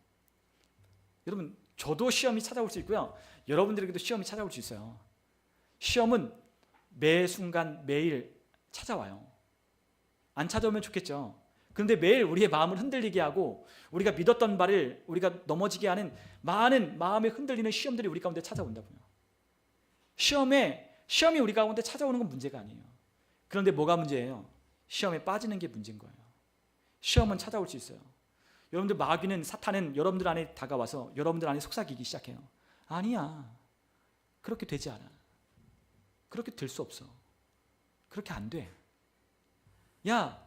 여러분, 저도 시험이 찾아올 수 있고요, 여러분들에게도 시험이 찾아올 수 있어요. 시험은 매 순간 매일 찾아와요. 안 찾아오면 좋겠죠. 그런데 매일 우리의 마음을 흔들리게 하고 우리가 믿었던 바를 우리가 넘어지게 하는 많은 마음에 흔들리는 시험들이 우리 가운데 찾아온다고요. 시험이 우리 가운데 찾아오는 건 문제가 아니에요. 그런데 뭐가 문제예요? 시험에 빠지는 게 문제인 거예요. 시험은 찾아올 수 있어요. 여러분들, 마귀는, 사탄은 여러분들 안에 다가와서 여러분들 안에 속삭이기 시작해요. 아니야, 그렇게 되지 않아. 그렇게 될 수 없어. 그렇게 안 돼. 야,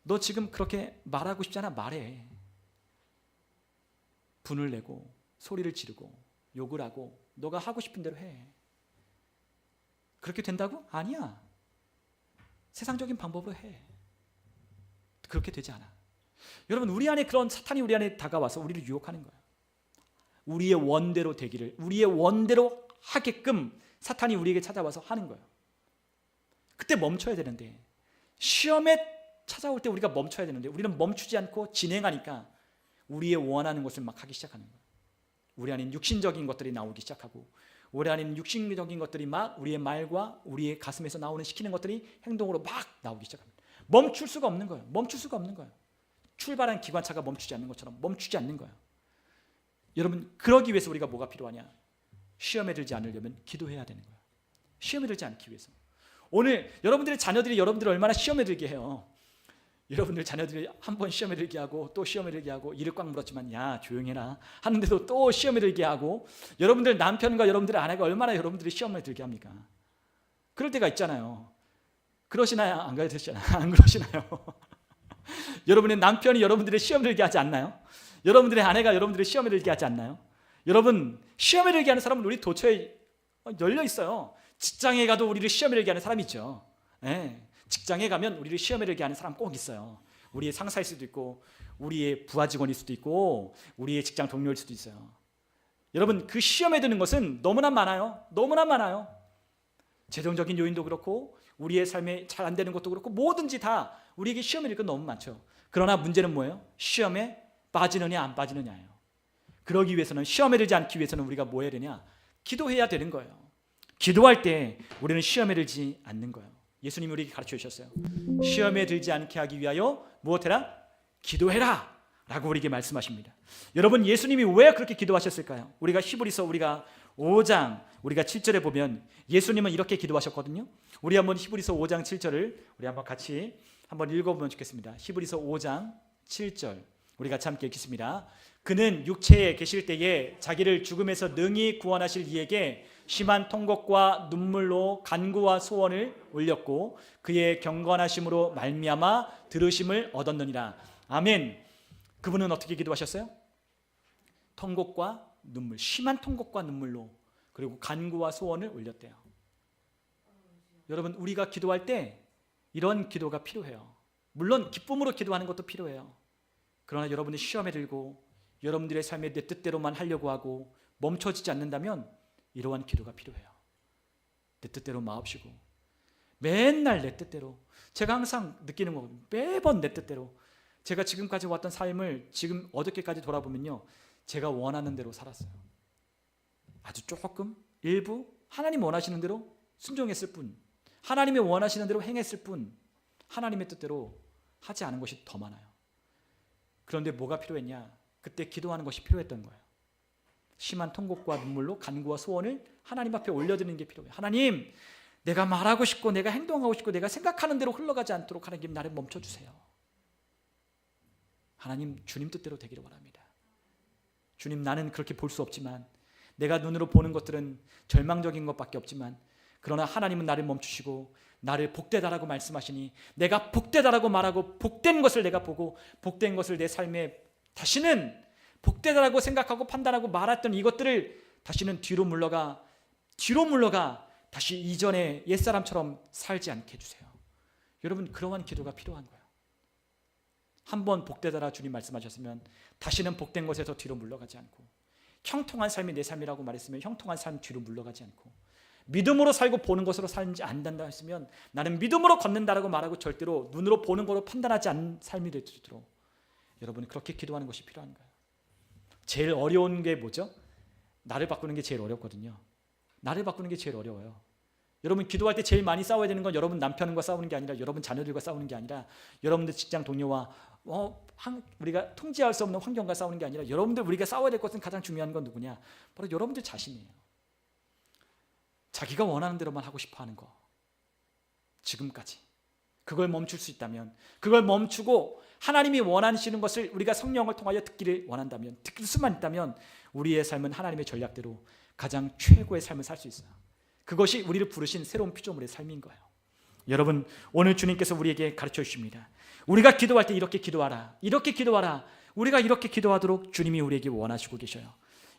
너 지금 그렇게 말하고 싶잖아. 말해. 분을 내고 소리를 지르고 욕을 하고 너가 하고 싶은 대로 해. 그렇게 된다고? 아니야. 세상적인 방법으로 해. 그렇게 되지 않아. 여러분, 우리 안에 그런 사탄이 우리 안에 다가와서 우리를 유혹하는 거예요. 우리의 원대로 되기를, 우리의 원대로 하게끔 사탄이 우리에게 찾아와서 하는 거예요. 그때 멈춰야 되는데, 시험에 찾아올 때 우리가 멈춰야 되는데 우리는 멈추지 않고 진행하니까 우리의 원하는 것을 막 하기 시작하는 거예요. 우리 안에 육신적인 것들이 나오기 시작하고, 우리 안에 육신적인 것들이 막 우리의 말과 우리의 가슴에서 나오는 시키는 것들이 행동으로 막 나오기 시작합니다. 멈출 수가 없는 거예요. 멈출 수가 없는 거예요. 출발한 기관차가 멈추지 않는 것처럼 멈추지 않는 거예요. 여러분, 그러기 위해서 우리가 뭐가 필요하냐? 시험에 들지 않으려면 기도해야 되는 거예요. 시험에 들지 않기 위해서. 오늘 여러분들의 자녀들이 여러분들을 얼마나 시험에 들게 해요. 여러분들 자녀들이 한 번 시험에 들게 하고 또 시험에 들게 하고, 이를 꽉 물었지만 야 조용해라 하는데도 또 시험에 들게 하고, 여러분들 남편과 여러분들의 아내가 얼마나 여러분들이 시험에 들게 합니까? 그럴 때가 있잖아요. 그러시나요? 안 그러시나요? 안 그러시나요? 여러분의 남편이 여러분들의 시험에 들게 하지 않나요? 여러분들의 아내가 여러분들의 시험에 들게 하지 않나요? 여러분, 시험에 들게 하는 사람은 우리 도처에 열려 있어요. 직장에 가도 우리를 시험에 들게 하는 사람이 있죠. 네. 직장에 가면 우리를 시험에 들게 하는 사람 꼭 있어요. 우리의 상사일 수도 있고, 우리의 부하 직원일 수도 있고, 우리의 직장 동료일 수도 있어요. 여러분, 그 시험에 드는 것은 너무나 많아요. 너무나 많아요. 재정적인 요인도 그렇고, 우리의 삶에 잘 안 되는 것도 그렇고, 뭐든지 다 우리에게 시험에 들 건 너무 많죠. 그러나 문제는 뭐예요? 시험에 빠지느냐 안 빠지느냐예요. 그러기 위해서는, 시험에 들지 않기 위해서는 우리가 뭐 해야 되냐? 기도해야 되는 거예요. 기도할 때 우리는 시험에 들지 않는 거예요. 예수님이 우리에게 가르쳐 주셨어요. 시험에 들지 않게 하기 위하여 무엇해라? 기도해라 라고 우리에게 말씀하십니다. 여러분, 예수님이 왜 그렇게 기도하셨을까요? 우리가 히브리서 5장 우리가 7절에 보면 예수님은 이렇게 기도하셨거든요. 우리 한번 히브리서 5장 7절을 우리 한번 같이 한번 읽어보면 좋겠습니다. 히브리서 5장 7절 우리 같이 함께 읽겠습니다. 그는 육체에 계실 때에 자기를 죽음에서 능히 구원하실 이에게 심한 통곡과 눈물로 간구와 소원을 올렸고 그의 경건하심으로 말미암아 들으심을 얻었느니라. 아멘. 그분은 어떻게 기도하셨어요? 통곡과 눈물, 심한 통곡과 눈물로, 그리고 간구와 소원을 올렸대요. 여러분, 우리가 기도할 때 이런 기도가 필요해요. 물론 기쁨으로 기도하는 것도 필요해요. 그러나 여러분이 시험에 들고 여러분들의 삶에 내 뜻대로만 하려고 하고 멈춰지지 않는다면 이러한 기도가 필요해요. 내 뜻대로 마옵시고, 맨날 내 뜻대로. 제가 항상 느끼는 거거든요. 매번 내 뜻대로. 제가 지금까지 왔던 삶을 지금 어저께까지 돌아보면요, 제가 원하는 대로 살았어요. 아주 조금, 일부 하나님 원하시는 대로 순종했을 뿐, 하나님이 원하시는 대로 행했을 뿐, 하나님의 뜻대로 하지 않은 것이 더 많아요. 그런데 뭐가 필요했냐? 그때 기도하는 것이 필요했던 거예요. 심한 통곡과 눈물로 간구와 소원을 하나님 앞에 올려드리는 게 필요해요. 하나님, 내가 말하고 싶고 내가 행동하고 싶고 내가 생각하는 대로 흘러가지 않도록 하나님 나를 멈춰주세요. 하나님, 주님 뜻대로 되기를 원합니다. 주님, 나는 그렇게 볼 수 없지만 내가 눈으로 보는 것들은 절망적인 것밖에 없지만 그러나 하나님은 나를 멈추시고 나를 복되다라고 말씀하시니 내가 복되다라고 말하고 복된 것을 내가 보고 복된 것을 내 삶에 다시는 복되다라고 생각하고 판단하고 말했던 이것들을 다시는 뒤로 물러가 다시 이전의 옛사람처럼 살지 않게 해주세요. 여러분, 그러한 기도가 필요한 거예요. 한번 복되다라 주님 말씀하셨으면 다시는 복된 것에서 뒤로 물러가지 않고, 형통한 삶이 내 삶이라고 말했으면 형통한 삶 뒤로 물러가지 않고, 믿음으로 살고 보는 것으로 살지 않는다 했으면 나는 믿음으로 걷는다라고 말하고 절대로 눈으로 보는 것으로 판단하지 않는 삶이 되도록 여러분, 그렇게 기도하는 것이 필요한 거예요. 제일 어려운 게 뭐죠? 나를 바꾸는 게 제일 어렵거든요. 나를 바꾸는 게 제일 어려워요. 여러분, 기도할 때 제일 많이 싸워야 되는 건 여러분 남편과 싸우는 게 아니라 여러분 자녀들과 싸우는 게 아니라 여러분들 직장 동료와 우리가 통제할 수 없는 환경과 싸우는 게 아니라 여러분들 우리가 싸워야 될 것은 가장 중요한 건 누구냐? 바로 여러분들 자신이에요. 자기가 원하는 대로만 하고 싶어 하는 거. 지금까지. 그걸 멈출 수 있다면, 그걸 멈추고 하나님이 원하시는 것을 우리가 성령을 통하여 듣기를 원한다면, 듣길 수만 있다면 우리의 삶은 하나님의 전략대로 가장 최고의 삶을 살 수 있어요. 그것이 우리를 부르신 새로운 피조물의 삶인 거예요. 여러분, 오늘 주님께서 우리에게 가르쳐 주십니다. 우리가 기도할 때 이렇게 기도하라, 이렇게 기도하라. 우리가 이렇게 기도하도록 주님이 우리에게 원하시고 계셔요.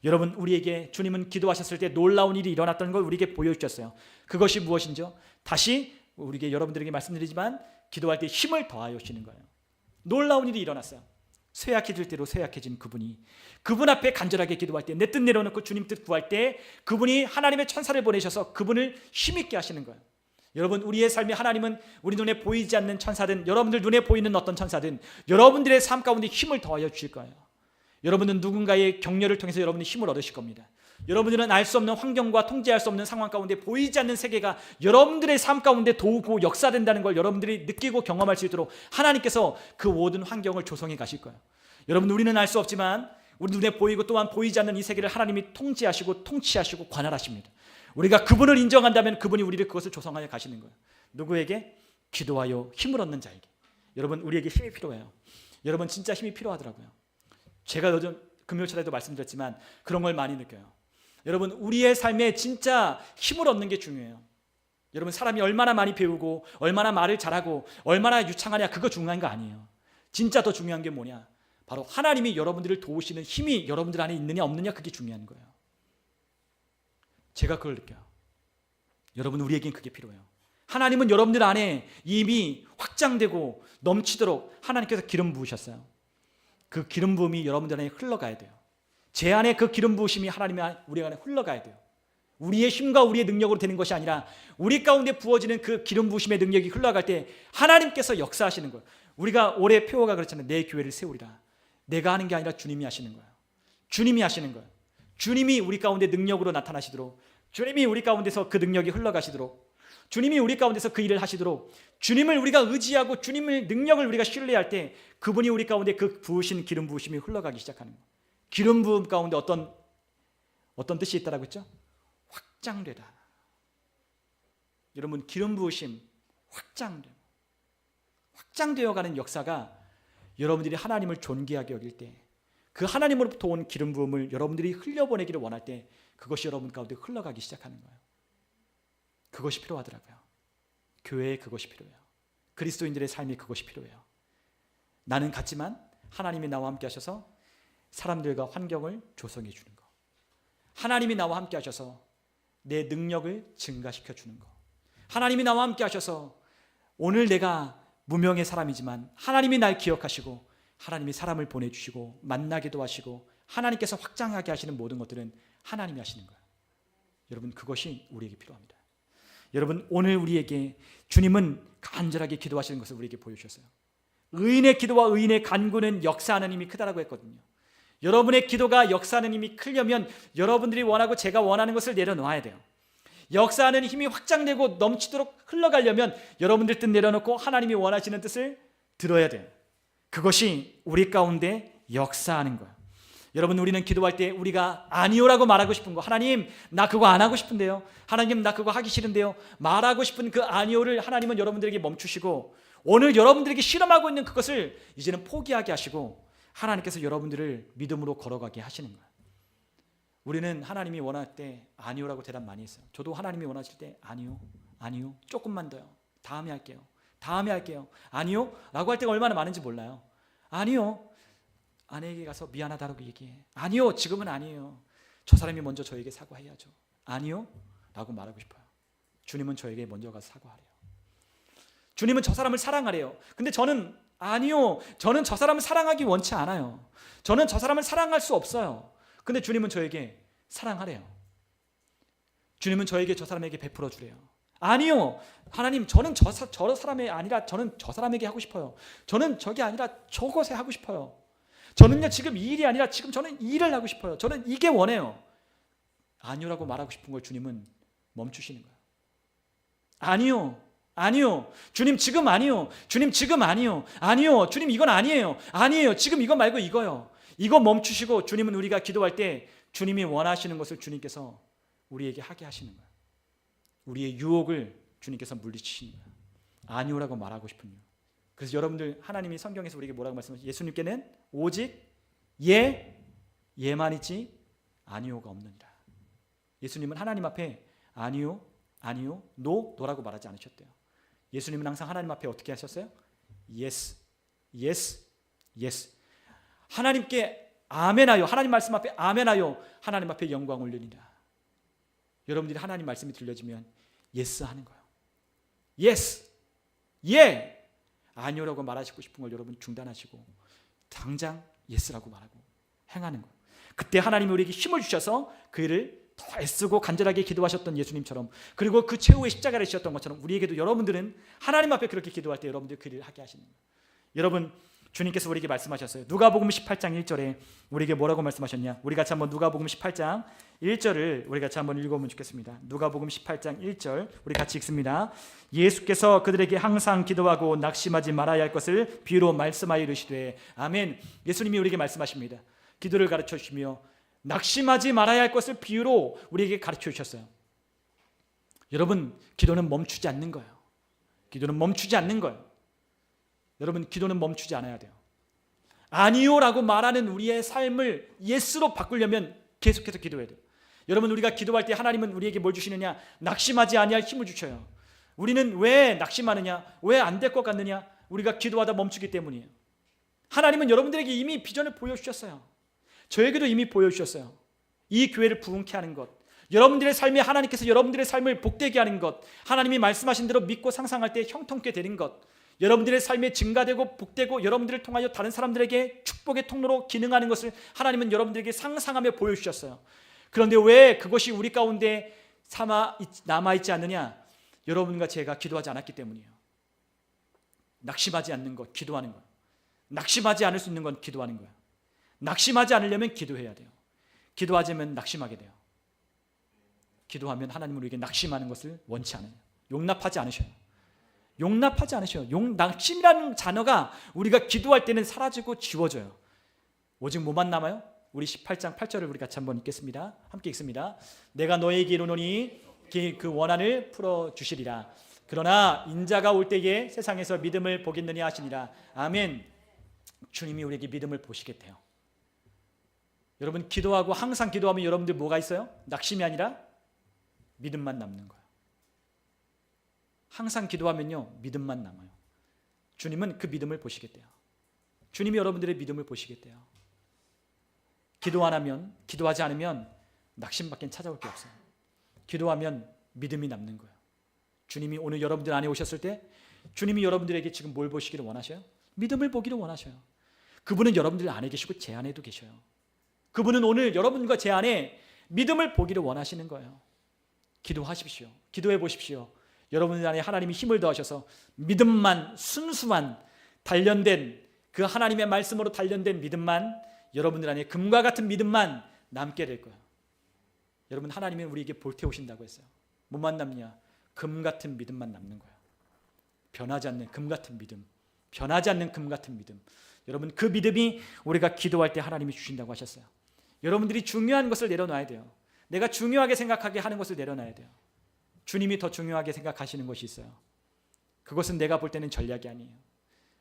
여러분, 우리에게 주님은 기도하셨을 때 놀라운 일이 일어났던 걸 우리에게 보여주셨어요. 그것이 무엇인지요? 다시 우리에게 여러분들에게 말씀드리지만 기도할 때 힘을 더하여 주시는 거예요. 놀라운 일이 일어났어요. 쇠약해질 대로 쇠약해진 그분이 그분 앞에 간절하게 기도할 때, 내 뜻 내려놓고 주님 뜻 구할 때 그분이 하나님의 천사를 보내셔서 그분을 힘있게 하시는 거예요. 여러분, 우리의 삶에 하나님은 우리 눈에 보이지 않는 천사든 여러분들 눈에 보이는 어떤 천사든 여러분들의 삶 가운데 힘을 더하여 주실 거예요. 여러분은 누군가의 격려를 통해서 여러분이 힘을 얻으실 겁니다. 여러분들은 알 수 없는 환경과 통제할 수 없는 상황 가운데 보이지 않는 세계가 여러분들의 삶 가운데 도우고 역사된다는 걸 여러분들이 느끼고 경험할 수 있도록 하나님께서 그 모든 환경을 조성해 가실 거예요. 여러분, 우리는 알 수 없지만 우리 눈에 보이고 또한 보이지 않는 이 세계를 하나님이 통제하시고 통치하시고 관할하십니다. 우리가 그분을 인정한다면 그분이 우리를 그것을 조성하여 가시는 거예요. 누구에게? 기도하여 힘을 얻는 자에게. 여러분, 우리에게 힘이 필요해요. 여러분, 진짜 힘이 필요하더라고요. 제가 요즘 금요일날에도 말씀드렸지만 그런 걸 많이 느껴요. 여러분, 우리의 삶에 진짜 힘을 얻는 게 중요해요. 여러분, 사람이 얼마나 많이 배우고 얼마나 말을 잘하고 얼마나 유창하냐, 그거 중요한 거 아니에요. 진짜 더 중요한 게 뭐냐? 바로 하나님이 여러분들을 도우시는 힘이 여러분들 안에 있느냐 없느냐, 그게 중요한 거예요. 제가 그걸 느껴요. 여러분, 우리에겐 그게 필요해요. 하나님은 여러분들 안에 이미 확장되고 넘치도록 하나님께서 기름 부으셨어요. 그 기름 부음이 여러분들 안에 흘러가야 돼요. 제 안에 그 기름 부으심이 우리 안에 흘러가야 돼요. 우리의 힘과 우리의 능력으로 되는 것이 아니라 우리 가운데 부어지는 그 기름 부으심의 능력이 흘러갈 때 하나님께서 역사하시는 거예요. 우리가 올해 표어가 그렇잖아요. 내 교회를 세우리라. 내가 하는 게 아니라 주님이 하시는 거예요. 주님이 하시는 거예요. 주님이 우리 가운데 능력으로 나타나시도록, 주님이 우리 가운데서 그 능력이 흘러가시도록, 주님이 우리 가운데서 그 일을 하시도록, 주님을 우리가 의지하고 주님의 능력을 우리가 신뢰할 때 그분이 우리 가운데 그 부으신 기름 부으심이 흘러가기 시작하는 거예요. 기름 부음 가운데 어떤 뜻이 있다라고 했죠? 확장되다. 여러분, 기름 부으심 확장되어가는 역사가 여러분들이 하나님을 존귀하게 여길 때, 그 하나님으로부터 온 기름 부음을 여러분들이 흘려보내기를 원할 때 그것이 여러분 가운데 흘러가기 시작하는 거예요. 그것이 필요하더라고요. 교회에 그것이 필요해요. 그리스도인들의 삶이 그것이 필요해요. 나는 같지만 하나님이 나와 함께 하셔서 사람들과 환경을 조성해 주는 거, 하나님이 나와 함께 하셔서 내 능력을 증가시켜 주는 거, 하나님이 나와 함께 하셔서 오늘 내가 무명의 사람이지만 하나님이 날 기억하시고 하나님이 사람을 보내주시고 만나기도 하시고 하나님께서 확장하게 하시는 모든 것들은 하나님이 하시는 거예요. 여러분, 그것이 우리에게 필요합니다. 여러분, 오늘 우리에게 주님은 간절하게 기도하시는 것을 우리에게 보여주셨어요. 의인의 기도와 의인의 간구는 역사하는 힘이 크다라고 했거든요. 여러분의 기도가 역사하는 힘이 크려면 여러분들이 원하고 제가 원하는 것을 내려놓아야 돼요. 역사하는 힘이 확장되고 넘치도록 흘러가려면 여러분들 뜻 내려놓고 하나님이 원하시는 뜻을 들어야 돼요. 그것이 우리 가운데 역사하는 거예요. 여러분, 우리는 기도할 때 우리가 아니오라고 말하고 싶은 거, 하나님 나 그거 안 하고 싶은데요, 하나님 나 그거 하기 싫은데요, 말하고 싶은 그 아니오를 하나님은 여러분들에게 멈추시고 오늘 여러분들에게 실험하고 있는 그것을 이제는 포기하게 하시고 하나님께서 여러분들을 믿음으로 걸어가게 하시는 거예요. 우리는 하나님이 원할 때 아니요라고 대답 많이 했어요. 저도 하나님이 원하실 때 아니요, 아니요, 조금만 더요, 다음에 할게요, 다음에 할게요, 아니요 라고 할 때가 얼마나 많은지 몰라요. 아니요, 아내에게 가서 미안하다라고 얘기해. 아니요, 지금은 아니에요. 저 사람이 먼저 저에게 사과해야죠. 아니요 라고 말하고 싶어요. 주님은 저에게 먼저 가서 사과하래요. 주님은 저 사람을 사랑하래요. 근데 저는 아니요, 저는 저 사람을 사랑하기 원치 않아요. 저는 저 사람을 사랑할 수 없어요. 근데 주님은 저에게 사랑하래요. 주님은 저에게 저 사람에게 베풀어 주래요. 아니요, 하나님, 저는 저 사람이 아니라 저는 저 사람에게 하고 싶어요. 저는 저게 아니라 저것에 하고 싶어요. 저는요 지금 이 일이 아니라 지금 저는 이 일을 하고 싶어요. 저는 이게 원해요. 아니요라고 말하고 싶은 걸 주님은 멈추시는 거예요. 아니요, 아니요, 주님 지금 아니요, 주님 지금 아니요, 아니요, 주님 이건 아니에요, 아니에요, 지금 이거 말고 이거요. 이거 멈추시고 주님은 우리가 기도할 때 주님이 원하시는 것을 주님께서 우리에게 하게 하시는 거예요. 우리의 유혹을 주님께서 물리치시는 거예요. 아니요라고 말하고 싶은 이유. 그래서 여러분들, 하나님이 성경에서 우리에게 뭐라고 말씀하시죠? 예수님께는 오직 예만 있지 아니요가 없느니라. 예수님은 하나님 앞에 아니요, 아니요, 노라고 말하지 않으셨대요. 예수님은 항상 하나님 앞에 어떻게 하셨어요? Yes, yes, yes. 하나님께 아멘하여, 하나님 말씀 앞에 아멘하여 하나님 앞에 영광 올리니라. 여러분들이 하나님 말씀이 들려지면 yes 하는 거예요. yes, 예, 아니요라고 말하시고 싶은 걸 여러분 중단하시고 당장 yes라고 말하고 행하는 거예요. 그때 하나님이 우리에게 힘을 주셔서 그 일을 더 애쓰고 간절하게 기도하셨던 예수님처럼, 그리고 그 최후의 십자가를 지셨던 것처럼 우리에게도 여러분들은 하나님 앞에 그렇게 기도할 때 여러분들 그 일을 하게 하시는 거예요. 여러분, 주님께서 우리에게 말씀하셨어요. 누가복음 18장 1절에 우리에게 뭐라고 말씀하셨냐? 우리 같이 한번 누가복음 18장 1절을 우리 같이 한번 읽어보면 좋겠습니다. 누가복음 18장 1절 우리 같이 읽습니다. 예수께서 그들에게 항상 기도하고 낙심하지 말아야 할 것을 비유로 말씀하여 이르시되. 아멘. 예수님이 우리에게 말씀하십니다. 기도를 가르쳐 주시며 낙심하지 말아야 할 것을 비유로 우리에게 가르쳐 주셨어요. 여러분, 기도는 멈추지 않는 거예요. 기도는 멈추지 않는 거예요. 여러분, 기도는 멈추지 않아야 돼요. 아니요라고 말하는 우리의 삶을 예스로 바꾸려면 계속해서 기도해야 돼요. 여러분, 우리가 기도할 때 하나님은 우리에게 뭘 주시느냐? 낙심하지 아니할 힘을 주셔요. 우리는 왜 낙심하느냐? 왜 안 될 것 같느냐? 우리가 기도하다 멈추기 때문이에요. 하나님은 여러분들에게 이미 비전을 보여주셨어요. 저에게도 이미 보여주셨어요. 이 교회를 부흥케 하는 것, 여러분들의 삶에 하나님께서 여러분들의 삶을 복되게 하는 것, 하나님이 말씀하신 대로 믿고 상상할 때 형통케 되는 것, 여러분들의 삶에 증가되고 복되고 여러분들을 통하여 다른 사람들에게 축복의 통로로 기능하는 것을 하나님은 여러분들에게 상상하며 보여주셨어요. 그런데 왜 그것이 우리 가운데 남아있지 않느냐? 여러분과 제가 기도하지 않았기 때문이에요. 낙심하지 않는 것, 기도하는 거예요. 낙심하지 않을 수 있는 건 기도하는 거예요. 낙심하지 않으려면 기도해야 돼요. 기도하지 않으면 낙심하게 돼요. 기도하면 하나님은 우리에게 낙심하는 것을 원치 않아요. 용납하지 않으셔요. 용납하지 않으셔요. 낙심이라는 단어가 우리가 기도할 때는 사라지고 지워져요. 오직 뭐만 남아요? 우리 18장 8절을 우리 같이 한번 읽겠습니다. 함께 읽습니다. 내가 너에게 이르노니 그 원한을 풀어주시리라. 그러나 인자가 올 때에 세상에서 믿음을 보겠느냐 하시니라. 아멘. 주님이 우리에게 믿음을 보시겠대요. 여러분, 기도하고 항상 기도하면 여러분들 뭐가 있어요? 낙심이 아니라 믿음만 남는 거예요. 항상 기도하면요, 믿음만 남아요. 주님은 그 믿음을 보시겠대요. 주님이 여러분들의 믿음을 보시겠대요. 기도 안 하면, 기도하지 않으면 낙심밖에 찾아올 게 없어요. 기도하면 믿음이 남는 거예요. 주님이 오늘 여러분들 안에 오셨을 때 주님이 여러분들에게 지금 뭘 보시기를 원하셔요? 믿음을 보기를 원하셔요. 그분은 여러분들 안에 계시고 제 안에도 계셔요. 그분은 오늘 여러분과 제 안에 믿음을 보기를 원하시는 거예요. 기도하십시오. 기도해 보십시오. 여러분들 안에 하나님이 힘을 더하셔서 믿음만, 순수한 단련된 그 하나님의 말씀으로 단련된 믿음만, 여러분들 안에 금과 같은 믿음만 남게 될 거예요. 여러분, 하나님은 우리에게 볼태우신다고 했어요. 뭐만 남냐? 금 같은 믿음만 남는 거예요. 변하지 않는 금 같은 믿음, 변하지 않는 금 같은 믿음. 여러분, 그 믿음이 우리가 기도할 때 하나님이 주신다고 하셨어요. 여러분들이 중요한 것을 내려놔야 돼요. 내가 중요하게 생각하게 하는 것을 내려놔야 돼요. 주님이 더 중요하게 생각하시는 것이 있어요. 그것은 내가 볼 때는 전략이 아니에요.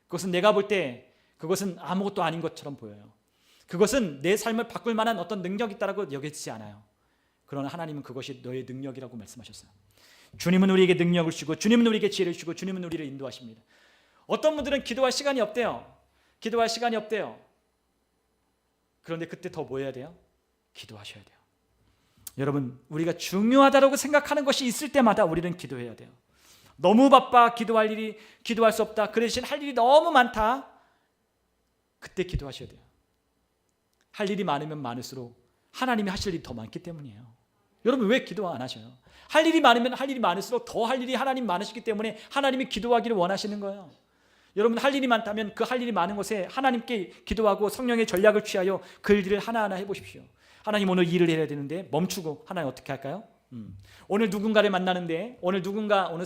그것은 내가 볼 때 그것은 아무것도 아닌 것처럼 보여요. 그것은 내 삶을 바꿀 만한 어떤 능력이 있다고 여겨지지 않아요. 그러나 하나님은 그것이 너의 능력이라고 말씀하셨어요. 주님은 우리에게 능력을 주시고 주님은 우리에게 지혜를 주시고 주님은 우리를 인도하십니다. 어떤 분들은 기도할 시간이 없대요. 기도할 시간이 없대요. 그런데 그때 더 뭐 해야 돼요? 기도하셔야 돼요. 여러분, 우리가 중요하다고 생각하는 것이 있을 때마다 우리는 기도해야 돼요. 너무 바빠 기도할 수 없다. 그 대신 할 일이 너무 많다. 그때 기도하셔야 돼요. 할 일이 많으면 많을수록 하나님이 하실 일이 더 많기 때문이에요. 여러분, 왜 기도 안 하셔요? 할 일이 많으면 할 일이 많을수록 더 할 일이 하나님 많으시기 때문에 하나님이 기도하기를 원하시는 거예요. 여러분, 할 일이 많다면 그 할 일이 많은 곳에 하나님께 기도하고 성령의 전략을 취하여 그 일들을 하나하나 해보십시오. 하나님, 오늘 일을 해야 되는데 멈추고 하나님 어떻게 할까요? 오늘 누군가를 만나는데, 오늘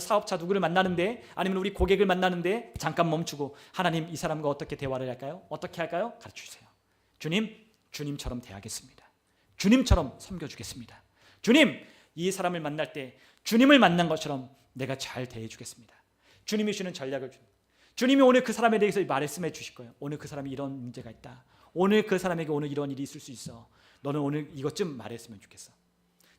사업자 누구를 만나는데, 아니면 우리 고객을 만나는데 잠깐 멈추고 하나님, 이 사람과 어떻게 대화를 할까요? 어떻게 할까요? 가르쳐주세요. 주님처럼 대하겠습니다. 주님처럼 섬겨주겠습니다. 주님, 이 사람을 만날 때 주님을 만난 것처럼 내가 잘 대해주겠습니다. 주님이 주는 전략을 주님이 오늘 그 사람에 대해서 말씀해 주실 거예요. 오늘 그 사람이 이런 문제가 있다. 오늘 그 사람에게 오늘 이런 일이 있을 수 있어. 너는 오늘 이것 좀 말했으면 좋겠어.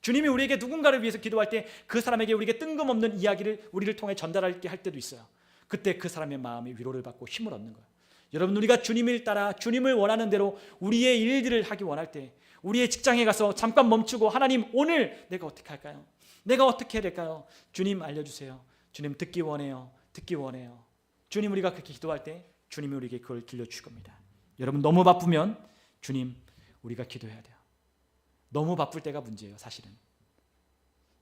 주님이 우리에게 누군가를 위해서 기도할 때 그 사람에게 우리에게 뜬금없는 이야기를 우리를 통해 전달하게 할 때도 있어요. 그때 그 사람의 마음이 위로를 받고 힘을 얻는 거예요. 여러분, 우리가 주님을 따라 주님을 원하는 대로 우리의 일들을 하기 원할 때, 우리의 직장에 가서 잠깐 멈추고 하나님, 오늘 내가 어떻게 할까요? 내가 어떻게 해야 될까요? 주님 알려주세요. 주님 듣기 원해요. 주님, 우리가 그렇게 기도할 때 주님이 우리에게 그걸 들려주실 겁니다. 여러분, 너무 바쁘면 주님, 우리가 기도해야 돼요. 너무 바쁠 때가 문제예요. 사실은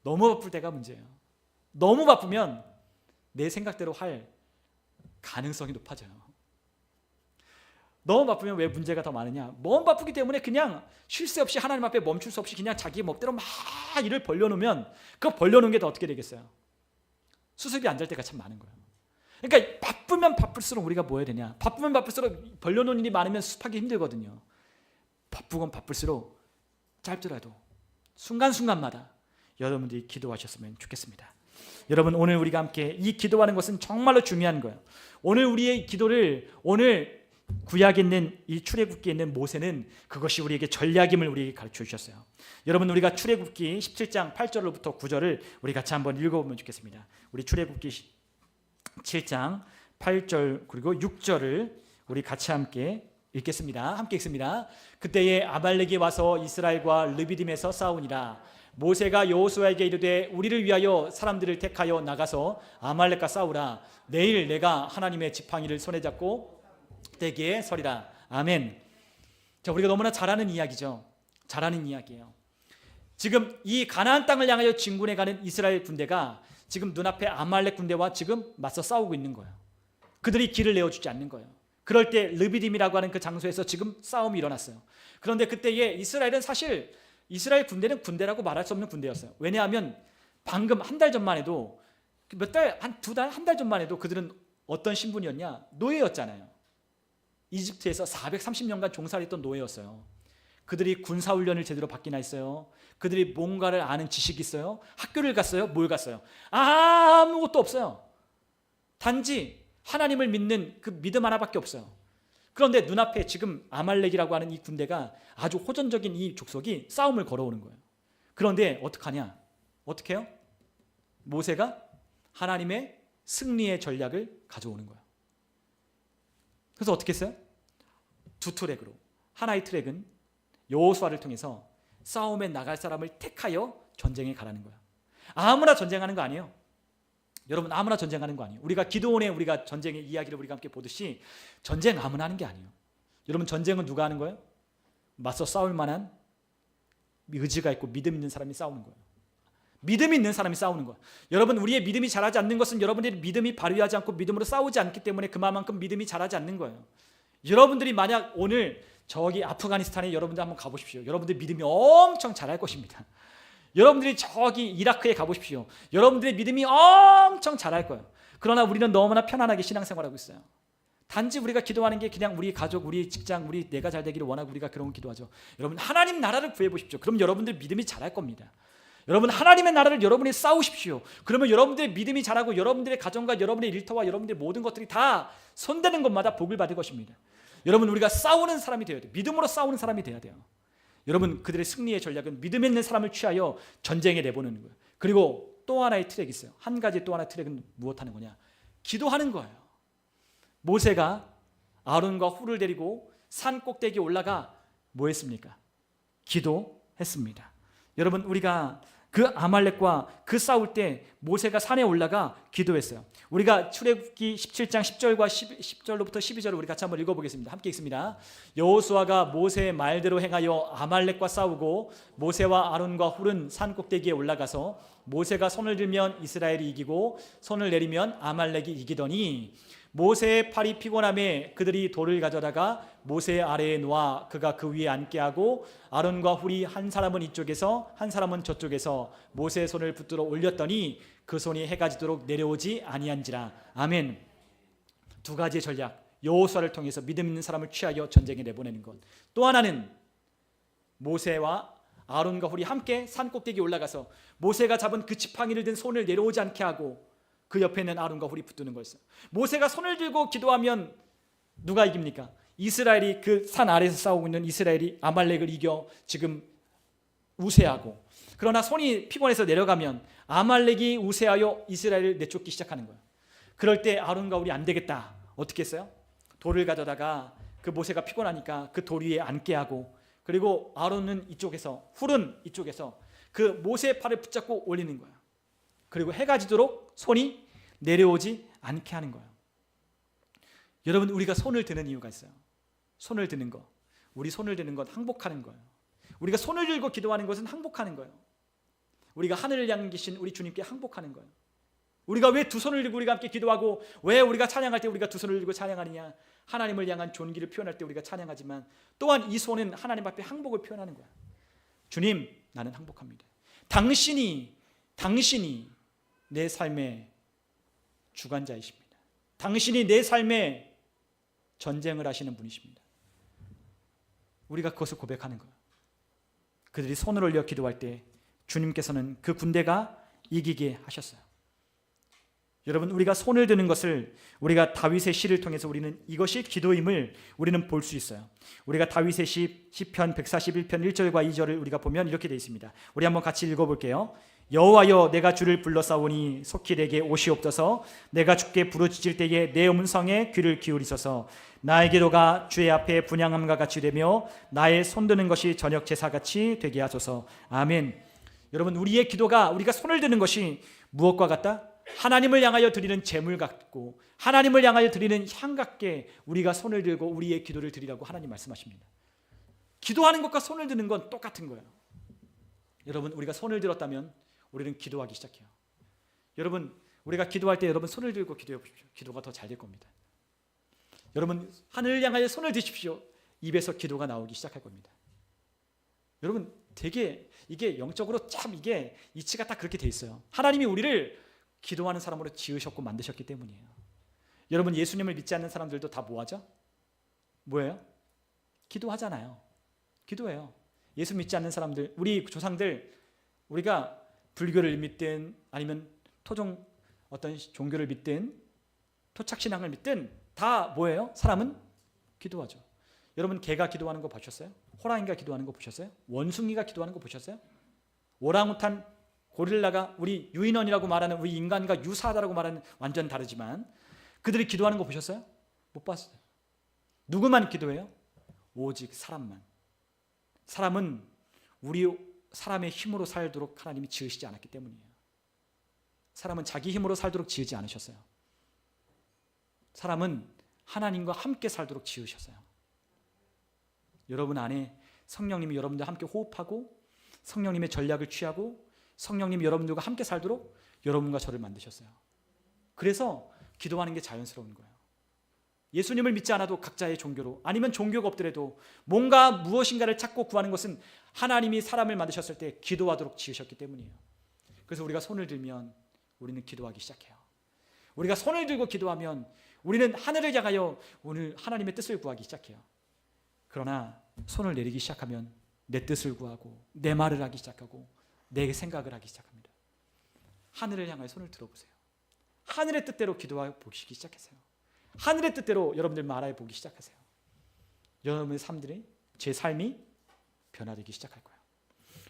너무 바쁠 때가 문제예요. 너무 바쁘면 내 생각대로 할 가능성이 높아져요. 너무 바쁘면 왜 문제가 더 많으냐? 너무 바쁘기 때문에 그냥 쉴 새 없이 하나님 앞에 멈출 수 없이 그냥 자기 멋대로 막 일을 벌려놓으면, 그 벌려놓은 게 더 어떻게 되겠어요? 수습이 안 될 때가 참 많은 거예요. 그러니까 바쁘면 바쁠수록 우리가 뭐 해야 되냐? 바쁘면 바쁠수록 벌려놓은 일이 많으면 수습하기 힘들거든요. 바쁘건 바쁠수록 짧더라도 순간순간마다 여러분들이 기도하셨으면 좋겠습니다. 여러분, 오늘 우리가 함께 이 기도하는 것은 정말로 중요한 거예요. 오늘 우리의 기도를, 오늘 구약에 있는 이 출애굽기에 있는 모세는 그것이 우리에게 전략임을 우리에게 가르쳐 주셨어요. 여러분, 우리가 출애굽기 17장 8절로부터 9절을 우리 같이 한번 읽어보면 좋겠습니다. 우리 출애굽기 7장 8절 그리고 6절을 우리 같이 함께 읽겠습니다. 함께 읽습니다. 그때에 아말렉이 와서 이스라엘과 르비딤에서 싸우니라. 모세가 여호수아에게 이르되 우리를 위하여 사람들을 택하여 나가서 아말렉과 싸우라. 내일 내가 하나님의 지팡이를 손에 잡고 대기에 서리라. 아멘. 자, 우리가 너무나 잘 아는 이야기죠. 잘 아는 이야기예요. 지금 이 가나안 땅을 향하여 진군해 가는 이스라엘 군대가 지금 눈앞에 아말렉 군대와 지금 맞서 싸우고 있는 거예요. 그들이 길을 내어주지 않는 거예요. 그럴 때 르비딤이라고 하는 그 장소에서 지금 싸움이 일어났어요. 그런데 그때에 이스라엘은 사실 이스라엘 군대는 군대라고 말할 수 없는 군대였어요. 왜냐하면 방금 한 달 전만 해도 한 달 전만 해도 그들은 어떤 신분이었냐? 노예였잖아요. 이집트에서 430년간 종살이했던 노예였어요. 그들이 군사훈련을 제대로 받기나 했어요? 그들이 뭔가를 아는 지식이 있어요? 학교를 갔어요? 뭘 갔어요? 아무것도 없어요. 단지 하나님을 믿는 그 믿음 하나밖에 없어요. 그런데 눈앞에 지금 아말렉이라고 하는 이 군대가 아주 호전적인 이 족속이 싸움을 걸어오는 거예요. 그런데 어떡하냐? 어떻게 해요? 모세가 하나님의 승리의 전략을 가져오는 거예요. 그래서 어떻게 했어요? 두 트랙으로. 하나의 트랙은 여호수아를 통해서 싸움에 나갈 사람을 택하여 전쟁에 가라는 거예요. 아무나 전쟁하는 거 아니에요. 여러분, 아무나 전쟁하는 거 아니에요. 우리가 기도원에 우리가 전쟁의 이야기를 우리가 함께 보듯이 전쟁 아무나 하는 게 아니에요. 여러분, 전쟁은 누가 하는 거예요? 맞서 싸울 만한 의지가 있고 믿음 있는 사람이 싸우는 거예요. 믿음이 있는 사람이 싸우는 거예요. 여러분, 우리의 믿음이 자라지 않는 것은 여러분들이 믿음이 발휘하지 않고 믿음으로 싸우지 않기 때문에 그만큼 믿음이 자라지 않는 거예요. 여러분들이 만약 오늘 저기 아프가니스탄에 여러분들 한번 가보십시오. 여러분들 믿음이 엄청 자랄 것입니다. 여러분들이 저기 이라크에 가보십시오. 여러분들의 믿음이 엄청 자랄 거예요. 그러나 우리는 너무나 편안하게 신앙생활하고 있어요. 단지 우리가 기도하는 게 그냥 우리 가족, 우리 직장, 우리 내가 잘 되기를 원하고 우리가 그런 기도하죠. 여러분, 하나님 나라를 구해보십시오. 그럼 여러분들 믿음이 자랄 겁니다. 여러분, 하나님의 나라를 여러분이 싸우십시오. 그러면 여러분들의 믿음이 자라고 여러분들의 가정과 여러분의 일터와 여러분들의 모든 것들이 다 손대는 것마다 복을 받을 것입니다. 여러분 우리가 싸우는 사람이 되어야 돼요. 믿음으로 싸우는 사람이 돼야 돼요. 여러분 그들의 승리의 전략은 믿음 있는 사람을 취하여 전쟁에 내보내는 거예요. 그리고 또 하나의 트랙이 있어요. 한 가지 또 하나의 트랙은 무엇하는 거냐? 기도하는 거예요. 모세가 아론과 훌을 데리고 산 꼭대기에 올라가 뭐 했습니까? 기도했습니다. 여러분 우리가 그 아말렉과 그 싸울 때 모세가 산에 올라가 기도했어요. 우리가 출애굽기 17장 10절과 10절로부터 12절을 우리 같이 한번 읽어보겠습니다. 함께 읽습니다. 여호수아가 모세의 말대로 행하여 아말렉과 싸우고 모세와 아론과 훌은 산 꼭대기에 올라가서 모세가 손을 들면 이스라엘이 이기고 손을 내리면 아말렉이 이기더니 모세의 팔이 피곤함에 그들이 돌을 가져다가 모세 아래에 놓아 그가 그 위에 앉게 하고 아론과 훌이 한 사람은 이쪽에서 한 사람은 저쪽에서 모세의 손을 붙들어 올렸더니 그 손이 해가 지도록 내려오지 아니한지라. 아멘. 두 가지의 전략, 여호수아를 통해서 믿음 있는 사람을 취하여 전쟁에 내보내는 것. 또 하나는 모세와 아론과 훌이 함께 산 꼭대기에 올라가서 모세가 잡은 그 지팡이를 든 손을 내려오지 않게 하고 그 옆에 있는 아론과 훌이 붙드는 거였어요. 모세가 손을 들고 기도하면 누가 이깁니까? 이스라엘이 그 산 아래에서 싸우고 있는 이스라엘이 아말렉을 이겨 지금 우세하고, 그러나 손이 피곤해서 내려가면 아말렉이 우세하여 이스라엘을 내쫓기 시작하는 거예요. 그럴 때 아론과 훌이 안 되겠다. 어떻게 했어요? 돌을 가져다가 그 모세가 피곤하니까 그 돌 위에 앉게 하고, 그리고 아론은 이쪽에서 훌은 이쪽에서 그 모세의 팔을 붙잡고 올리는 거예요. 그리고 해가 지도록 손이 내려오지 않게 하는 거예요. 여러분 우리가 손을 드는 이유가 있어요. 손을 드는 거, 우리 손을 드는 건 항복하는 거예요. 우리가 손을 들고 기도하는 것은 항복하는 거예요. 우리가 하늘을 향해 계신 우리 주님께 항복하는 거예요. 우리가 왜 두 손을 들고 우리가 함께 기도하고, 왜 우리가 찬양할 때 우리가 두 손을 들고 찬양하느냐? 하나님을 향한 존귀를 표현할 때 우리가 찬양하지만 또한 이 손은 하나님 앞에 항복을 표현하는 거야. 주님, 나는 항복합니다. 당신이 내 삶의 주관자이십니다. 당신이 내 삶에 전쟁을 하시는 분이십니다. 우리가 그것을 고백하는 거예요. 그들이 손을 올려 기도할 때 주님께서는 그 군대가 이기게 하셨어요. 여러분 우리가 손을 드는 것을, 우리가 다윗의 시를 통해서 우리는 이것이 기도임을 우리는 볼 수 있어요. 우리가 다윗의 시편 141편 1절과 2절을 우리가 보면 이렇게 되어 있습니다. 우리 한번 같이 읽어볼게요. 여호와여, 내가 주를 불러싸우니 속히 내게 오시옵소서. 내가 주께 부르짖을 때에 내 음성에 귀를 기울이소서. 나의 기도가 주의 앞에 분향함과 같이 되며 나의 손드는 것이 저녁 제사같이 되게 하소서. 아멘. 여러분 우리의 기도가, 우리가 손을 드는 것이 무엇과 같다? 하나님을 향하여 드리는 제물 같고, 하나님을 향하여 드리는 향 같게 우리가 손을 들고 우리의 기도를 드리라고 하나님 말씀하십니다. 기도하는 것과 손을 드는 건 똑같은 거예요. 여러분 우리가 손을 들었다면 우리는 기도하기 시작해요. 여러분 우리가 기도할 때 여러분 손을 들고 기도해 보십시오. 기도가 더 잘 될 겁니다. 여러분 하늘을 향하여 손을 드십시오. 입에서 기도가 나오기 시작할 겁니다. 여러분 되게 이게 영적으로 참 이게 이치가 딱 그렇게 돼 있어요. 하나님이 우리를 기도하는 사람으로 지으셨고 만드셨기 때문이에요. 여러분 예수님을 믿지 않는 사람들도 다 뭐하죠? 뭐예요? 기도하잖아요. 기도해요. 예수 믿지 않는 사람들, 우리 조상들, 우리가 불교를 믿든 아니면 토종 어떤 종교를 믿든 토착신앙을 믿든 다 뭐예요? 사람은 기도하죠. 여러분 개가 기도하는 거 보셨어요? 호랑이가 기도하는 거 보셨어요? 원숭이가 기도하는 거 보셨어요? 오랑우탄, 고릴라가, 우리 유인원이라고 말하는 우리 인간과 유사하다고 말하는 완전 다르지만 그들이 기도하는 거 보셨어요? 못 봤어요. 누구만 기도해요? 오직 사람만. 사람은 우리 사람의 힘으로 살도록 하나님이 지으시지 않았기 때문이에요. 사람은 자기 힘으로 살도록 지으지 않으셨어요. 사람은 하나님과 함께 살도록 지으셨어요. 여러분 안에 성령님이 여러분들과 함께 호흡하고 성령님의 전략을 취하고 성령님이 여러분들과 함께 살도록 여러분과 저를 만드셨어요. 그래서 기도하는 게 자연스러운 거예요. 예수님을 믿지 않아도 각자의 종교로, 아니면 종교가 없더라도 뭔가 무엇인가를 찾고 구하는 것은 하나님이 사람을 만드셨을 때 기도하도록 지으셨기 때문이에요. 그래서 우리가 손을 들면 우리는 기도하기 시작해요. 우리가 손을 들고 기도하면 우리는 하늘을 향하여 오늘 하나님의 뜻을 구하기 시작해요. 그러나 손을 내리기 시작하면 내 뜻을 구하고 내 말을 하기 시작하고 내 생각을 하기 시작합니다. 하늘을 향하여 손을 들어보세요. 하늘의 뜻대로 기도하여 보시기 시작하세요. 하늘의 뜻대로 여러분들 말하여 보기 시작하세요. 여러분의 삶들이, 제 삶이 변화되기 시작할 거예요.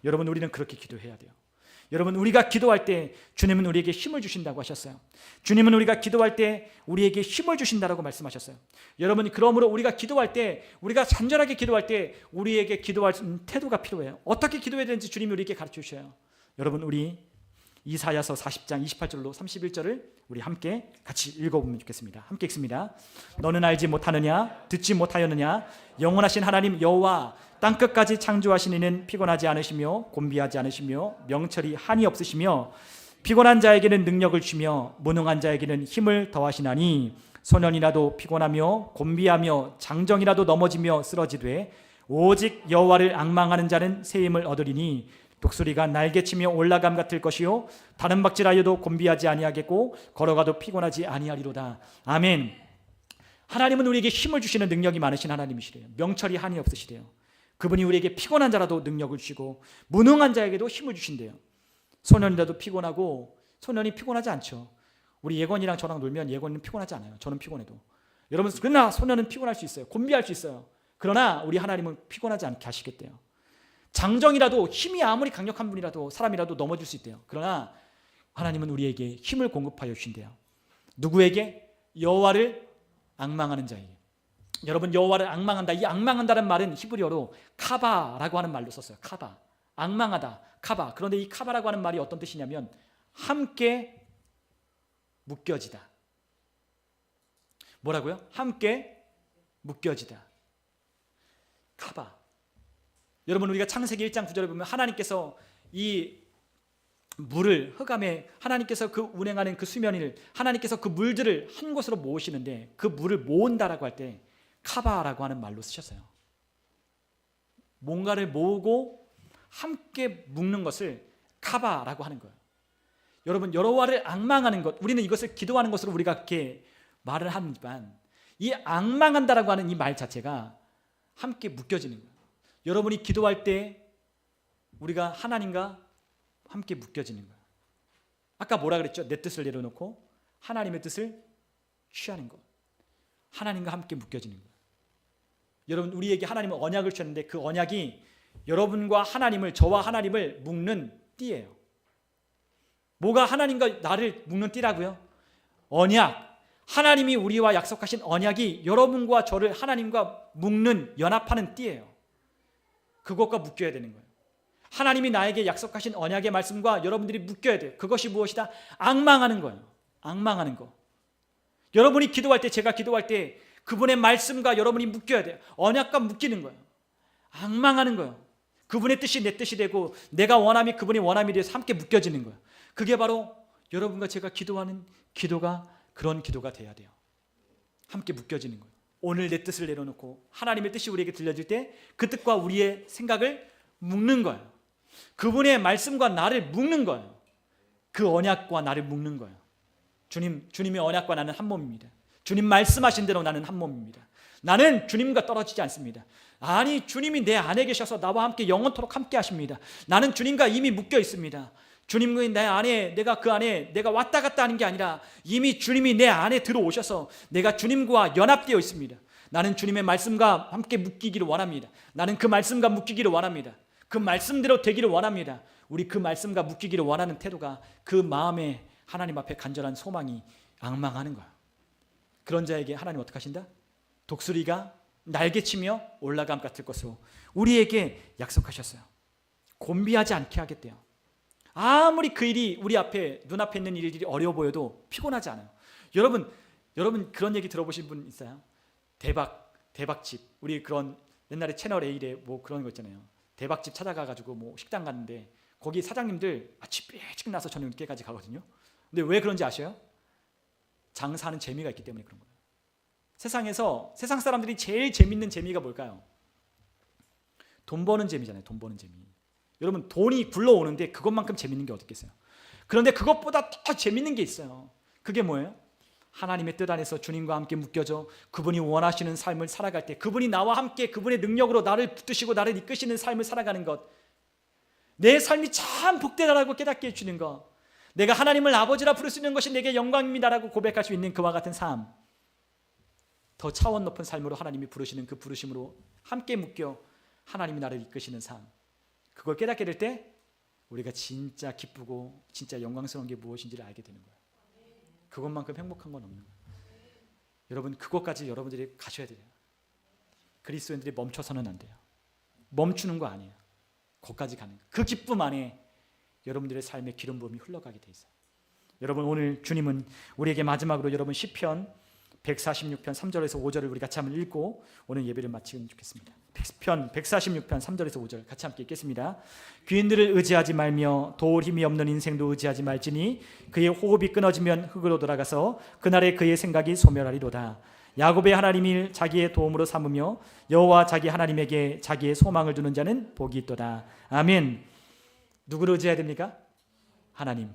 여러분, 우리는 그렇게 기도해야 돼요. 여러분, 우리가 기도할 때 주님은 우리에게 힘을 주신다고 하셨어요. 주님은 우리가 기도할 때 우리에게 힘을 주신다라고 말씀하셨어요. 여러분, 그러므로 우리가 기도할 때, 우리가 간절하게 기도할 때 우리에게 기도할 태도가 필요해요. 어떻게 기도해야 되는지 주님이 우리에게 가르쳐 주셔요. 여러분, 우리 이사야서 40장 28절로 31절을 우리 함께 같이 읽어보면 좋겠습니다. 함께 읽습니다. 너는 알지 못하느냐? 듣지 못하였느냐? 영원하신 하나님 여호와 땅끝까지 창조하신 이는 피곤하지 않으시며 곤비하지 않으시며 명철이 한이 없으시며 피곤한 자에게는 능력을 주며 무능한 자에게는 힘을 더하시나니 소년이라도 피곤하며 곤비하며 장정이라도 넘어지며 쓰러지되 오직 여호와를 앙망하는 자는 새 힘을 얻으리니 독수리가 날개치며 올라감 같을 것이요 다른 박질하여도 곤비하지 아니하겠고 걸어가도 피곤하지 아니하리로다. 아멘. 하나님은 우리에게 힘을 주시는 능력이 많으신 하나님이시래요. 명철이 한이 없으시대요. 그분이 우리에게 피곤한 자라도 능력을 주시고 무능한 자에게도 힘을 주신대요. 소년이라도 피곤하고, 소년이 피곤하지 않죠. 우리 예건이랑 저랑 놀면 예건이는 피곤하지 않아요. 저는 피곤해도. 여러분, 그러나 소년은 피곤할 수 있어요. 곤비할 수 있어요. 그러나 우리 하나님은 피곤하지 않게 하시겠대요. 장정이라도, 힘이 아무리 강력한 분이라도, 사람이라도 넘어질 수 있대요. 그러나 하나님은 우리에게 힘을 공급하여 주신대요. 누구에게? 여호와를 앙망하는 자에게. 여러분, 여호와를 앙망한다. 이 앙망한다는 말은 히브리어로 카바라고 하는 말로 썼어요. 카바. 앙망하다. 카바. 그런데 이 카바라고 하는 말이 어떤 뜻이냐면 함께 묶여지다. 뭐라고요? 함께 묶여지다. 카바. 여러분, 우리가 창세기 1장 9절에 보면 하나님께서 이 물을, 흑암에 하나님께서 그 운행하는 그 수면을, 하나님께서 그 물들을 한 곳으로 모으시는데 그 물을 모은다라고 할 때 카바라고 하는 말로 쓰셨어요. 뭔가를 모으고 함께 묶는 것을 카바라고 하는 거예요. 여러분, 여호와를 앙망하는 것, 우리는 이것을 기도하는 것으로 우리가 그렇게 말을 하지만 이 앙망한다라고 하는 이 말 자체가 함께 묶여지는 거예요. 여러분이 기도할 때 우리가 하나님과 함께 묶여지는 거예요. 아까 뭐라 그랬죠? 내 뜻을 내려놓고 하나님의 뜻을 취하는 것. 하나님과 함께 묶여지는 거예요. 여러분, 우리에게 하나님은 언약을 주셨는데 그 언약이 여러분과 하나님을, 저와 하나님을 묶는 띠예요. 뭐가 하나님과 나를 묶는 띠라고요? 언약. 하나님이 우리와 약속하신 언약이 여러분과 저를 하나님과 묶는, 연합하는 띠예요. 그것과 묶여야 되는 거예요. 하나님이 나에게 약속하신 언약의 말씀과 여러분들이 묶여야 돼요. 그것이 무엇이다? 앙망하는 거예요. 앙망하는 거. 여러분이 기도할 때, 제가 기도할 때 그분의 말씀과 여러분이 묶여야 돼요. 언약과 묶이는 거예요. 앙망하는 거예요. 그분의 뜻이 내 뜻이 되고 내가 원함이 그분의 원함이 돼서 함께 묶여지는 거예요. 그게 바로 여러분과 제가 기도하는 기도가 그런 기도가 돼야 돼요. 함께 묶여지는 거예요. 오늘 내 뜻을 내려놓고 하나님의 뜻이 우리에게 들려질 때 그 뜻과 우리의 생각을 묶는 거예요. 그분의 말씀과 나를 묶는 거예요. 그 언약과 나를 묶는 거예요. 주님의 언약과 나는 한 몸입니다. 주님 말씀하신 대로 나는 한 몸입니다. 나는 주님과 떨어지지 않습니다. 아니, 주님이 내 안에 계셔서 나와 함께 영원토록 함께 하십니다. 나는 주님과 이미 묶여 있습니다. 주님이 내 안에, 내가 그 안에 내가 왔다 갔다 하는 게 아니라 이미 주님이 내 안에 들어오셔서 내가 주님과 연합되어 있습니다. 나는 주님의 말씀과 함께 묶이기를 원합니다. 나는 그 말씀과 묶이기를 원합니다. 그 말씀대로 되기를 원합니다. 우리 그 말씀과 묶이기를 원하는 태도가 그 마음에 하나님 앞에 간절한 소망이 앙망하는 거야. 그런 자에게 하나님 어떻게 하신다? 독수리가 날개치며 올라감 같을 것으로 우리에게 약속하셨어요. 곤비하지 않게 하겠대요. 아무리 그 일이 우리 앞에, 눈앞에 있는 일들이 어려워 보여도 피곤하지 않아요. 여러분 그런 얘기 들어보신 분 있어요? 대박집. 우리 그런 옛날에 채널 A에 뭐 그런 거 있잖아요. 대박집 찾아가가지고 뭐 식당 갔는데 거기 사장님들 아침 일찍 나서 저녁 늦게까지 가거든요. 근데 왜 그런지 아셔요? 장사하는 재미가 있기 때문에 그런 거예요. 세상 사람들이 제일 재밌는 재미가 뭘까요? 돈 버는 재미잖아요. 돈 버는 재미. 여러분, 돈이 굴러오는데 그것만큼 재밌는 게 어디 있겠어요? 그런데 그것보다 더 재밌는 게 있어요. 그게 뭐예요? 하나님의 뜻 안에서 주님과 함께 묶여져 그분이 원하시는 삶을 살아갈 때, 그분이 나와 함께 그분의 능력으로 나를 붙드시고 나를 이끄시는 삶을 살아가는 것, 내 삶이 참 복되다라고 깨닫게 해주는 것, 내가 하나님을 아버지라 부를 수 있는 것이 내게 영광입니다라고 고백할 수 있는 그와 같은 삶, 더 차원 높은 삶으로 하나님이 부르시는 그 부르심으로 함께 묶여 하나님이 나를 이끄시는 삶, 그걸 깨닫게 될 때 우리가 진짜 기쁘고 진짜 영광스러운 게 무엇인지를 알게 되는 거예요. 그것만큼 행복한 건 없는 거예요. 여러분, 그것까지 여러분들이 가셔야 돼요. 그리스도인들이 멈춰서는 안 돼요. 멈추는 거 아니에요. 거기까지 가는 거예요. 그 기쁨 안에 여러분들의 삶의 기름 부음이 흘러가게 돼 있어요. 여러분, 오늘 주님은 우리에게 마지막으로 여러분 시편 146편 3절에서 5절을 우리 같이 한번 읽고 오늘 예배를 마치면 좋겠습니다. 편 146편 3절에서 5절 같이 함께 읽겠습니다. 귀인들을 의지하지 말며 도울 힘이 없는 인생도 의지하지 말지니 그의 호흡이 끊어지면 흙으로 돌아가서 그날에 그의 생각이 소멸하리로다. 야곱의 하나님을 자기의 도움으로 삼으며 여호와 자기 하나님에게 자기의 소망을 두는 자는 복이 있도다. 아멘. 누구를 의지해야 됩니까? 하나님.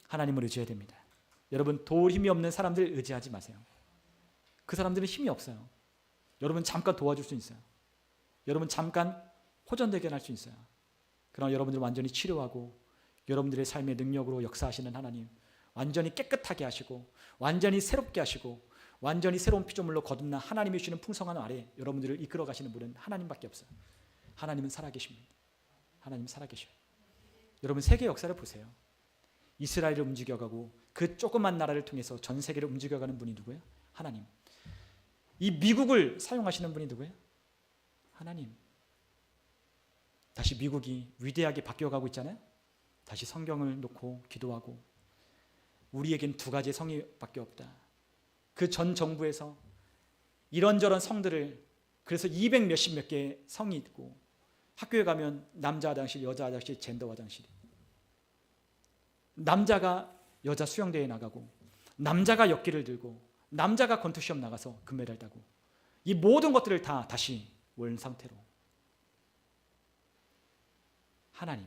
하나님을 의지해야 됩니다. 여러분, 도울 힘이 없는 사람들 의지하지 마세요. 그 사람들은 힘이 없어요. 여러분 잠깐 도와줄 수 있어요. 여러분 잠깐 호전대견할 수 있어요. 그러나 여러분들 완전히 치료하고 여러분들의 삶의 능력으로 역사하시는 하나님, 완전히 깨끗하게 하시고 완전히 새롭게 하시고 완전히 새로운 피조물로 거듭나 하나님이 주시는 풍성한 아래 여러분들을 이끌어 가시는 분은 하나님밖에 없어요. 하나님은 살아계십니다. 하나님 살아계셔요. 여러분 세계 역사를 보세요. 이스라엘을 움직여가고 그 조그만 나라를 통해서 전 세계를 움직여가는 분이 누구예요? 하나님. 이 미국을 사용하시는 분이 누구예요? 하나님. 다시 미국이 위대하게 바뀌어가고 있잖아요. 다시 성경을 놓고 기도하고 우리에겐 두 가지의 성의밖에 없다. 그 전 정부에서 이런저런 성들을, 그래서 200 몇십 몇 개의 성이 있고 학교에 가면 남자 화장실, 여자 화장실, 젠더 화장실, 남자가 여자 수영대회에 나가고 남자가 역기를 들고 남자가 권투시험 나가서 금메달 따고 이 모든 것들을 다 다시 원 상태로 하나님,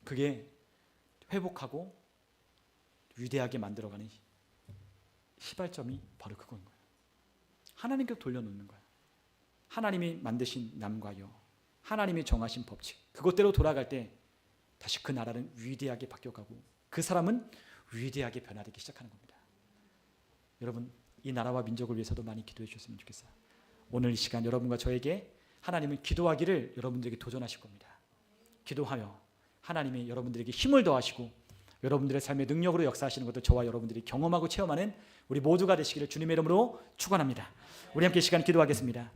그게 회복하고 위대하게 만들어가는 시발점이 바로 그건 거예요. 하나님께 돌려놓는 거예요. 하나님이 만드신 남과 여, 하나님이 정하신 법칙, 그것대로 돌아갈 때 다시 그 나라는 위대하게 바뀌어가고 그 사람은 위대하게 변화되기 시작하는 겁니다. 여러분, 이 나라와 민족을 위해서도 많이 기도해 주셨으면 좋겠어요. 오늘 이 시간 여러분과 저에게 하나님은 기도하기를 여러분들에게 도전하실 겁니다. 기도하여 하나님이 여러분들에게 힘을 더하시고 여러분들의 삶의 능력으로 역사하시는 것도 저와 여러분들이 경험하고 체험하는 우리 모두가 되시기를 주님의 이름으로 축원합니다. 우리 함께 이 시간 기도하겠습니다.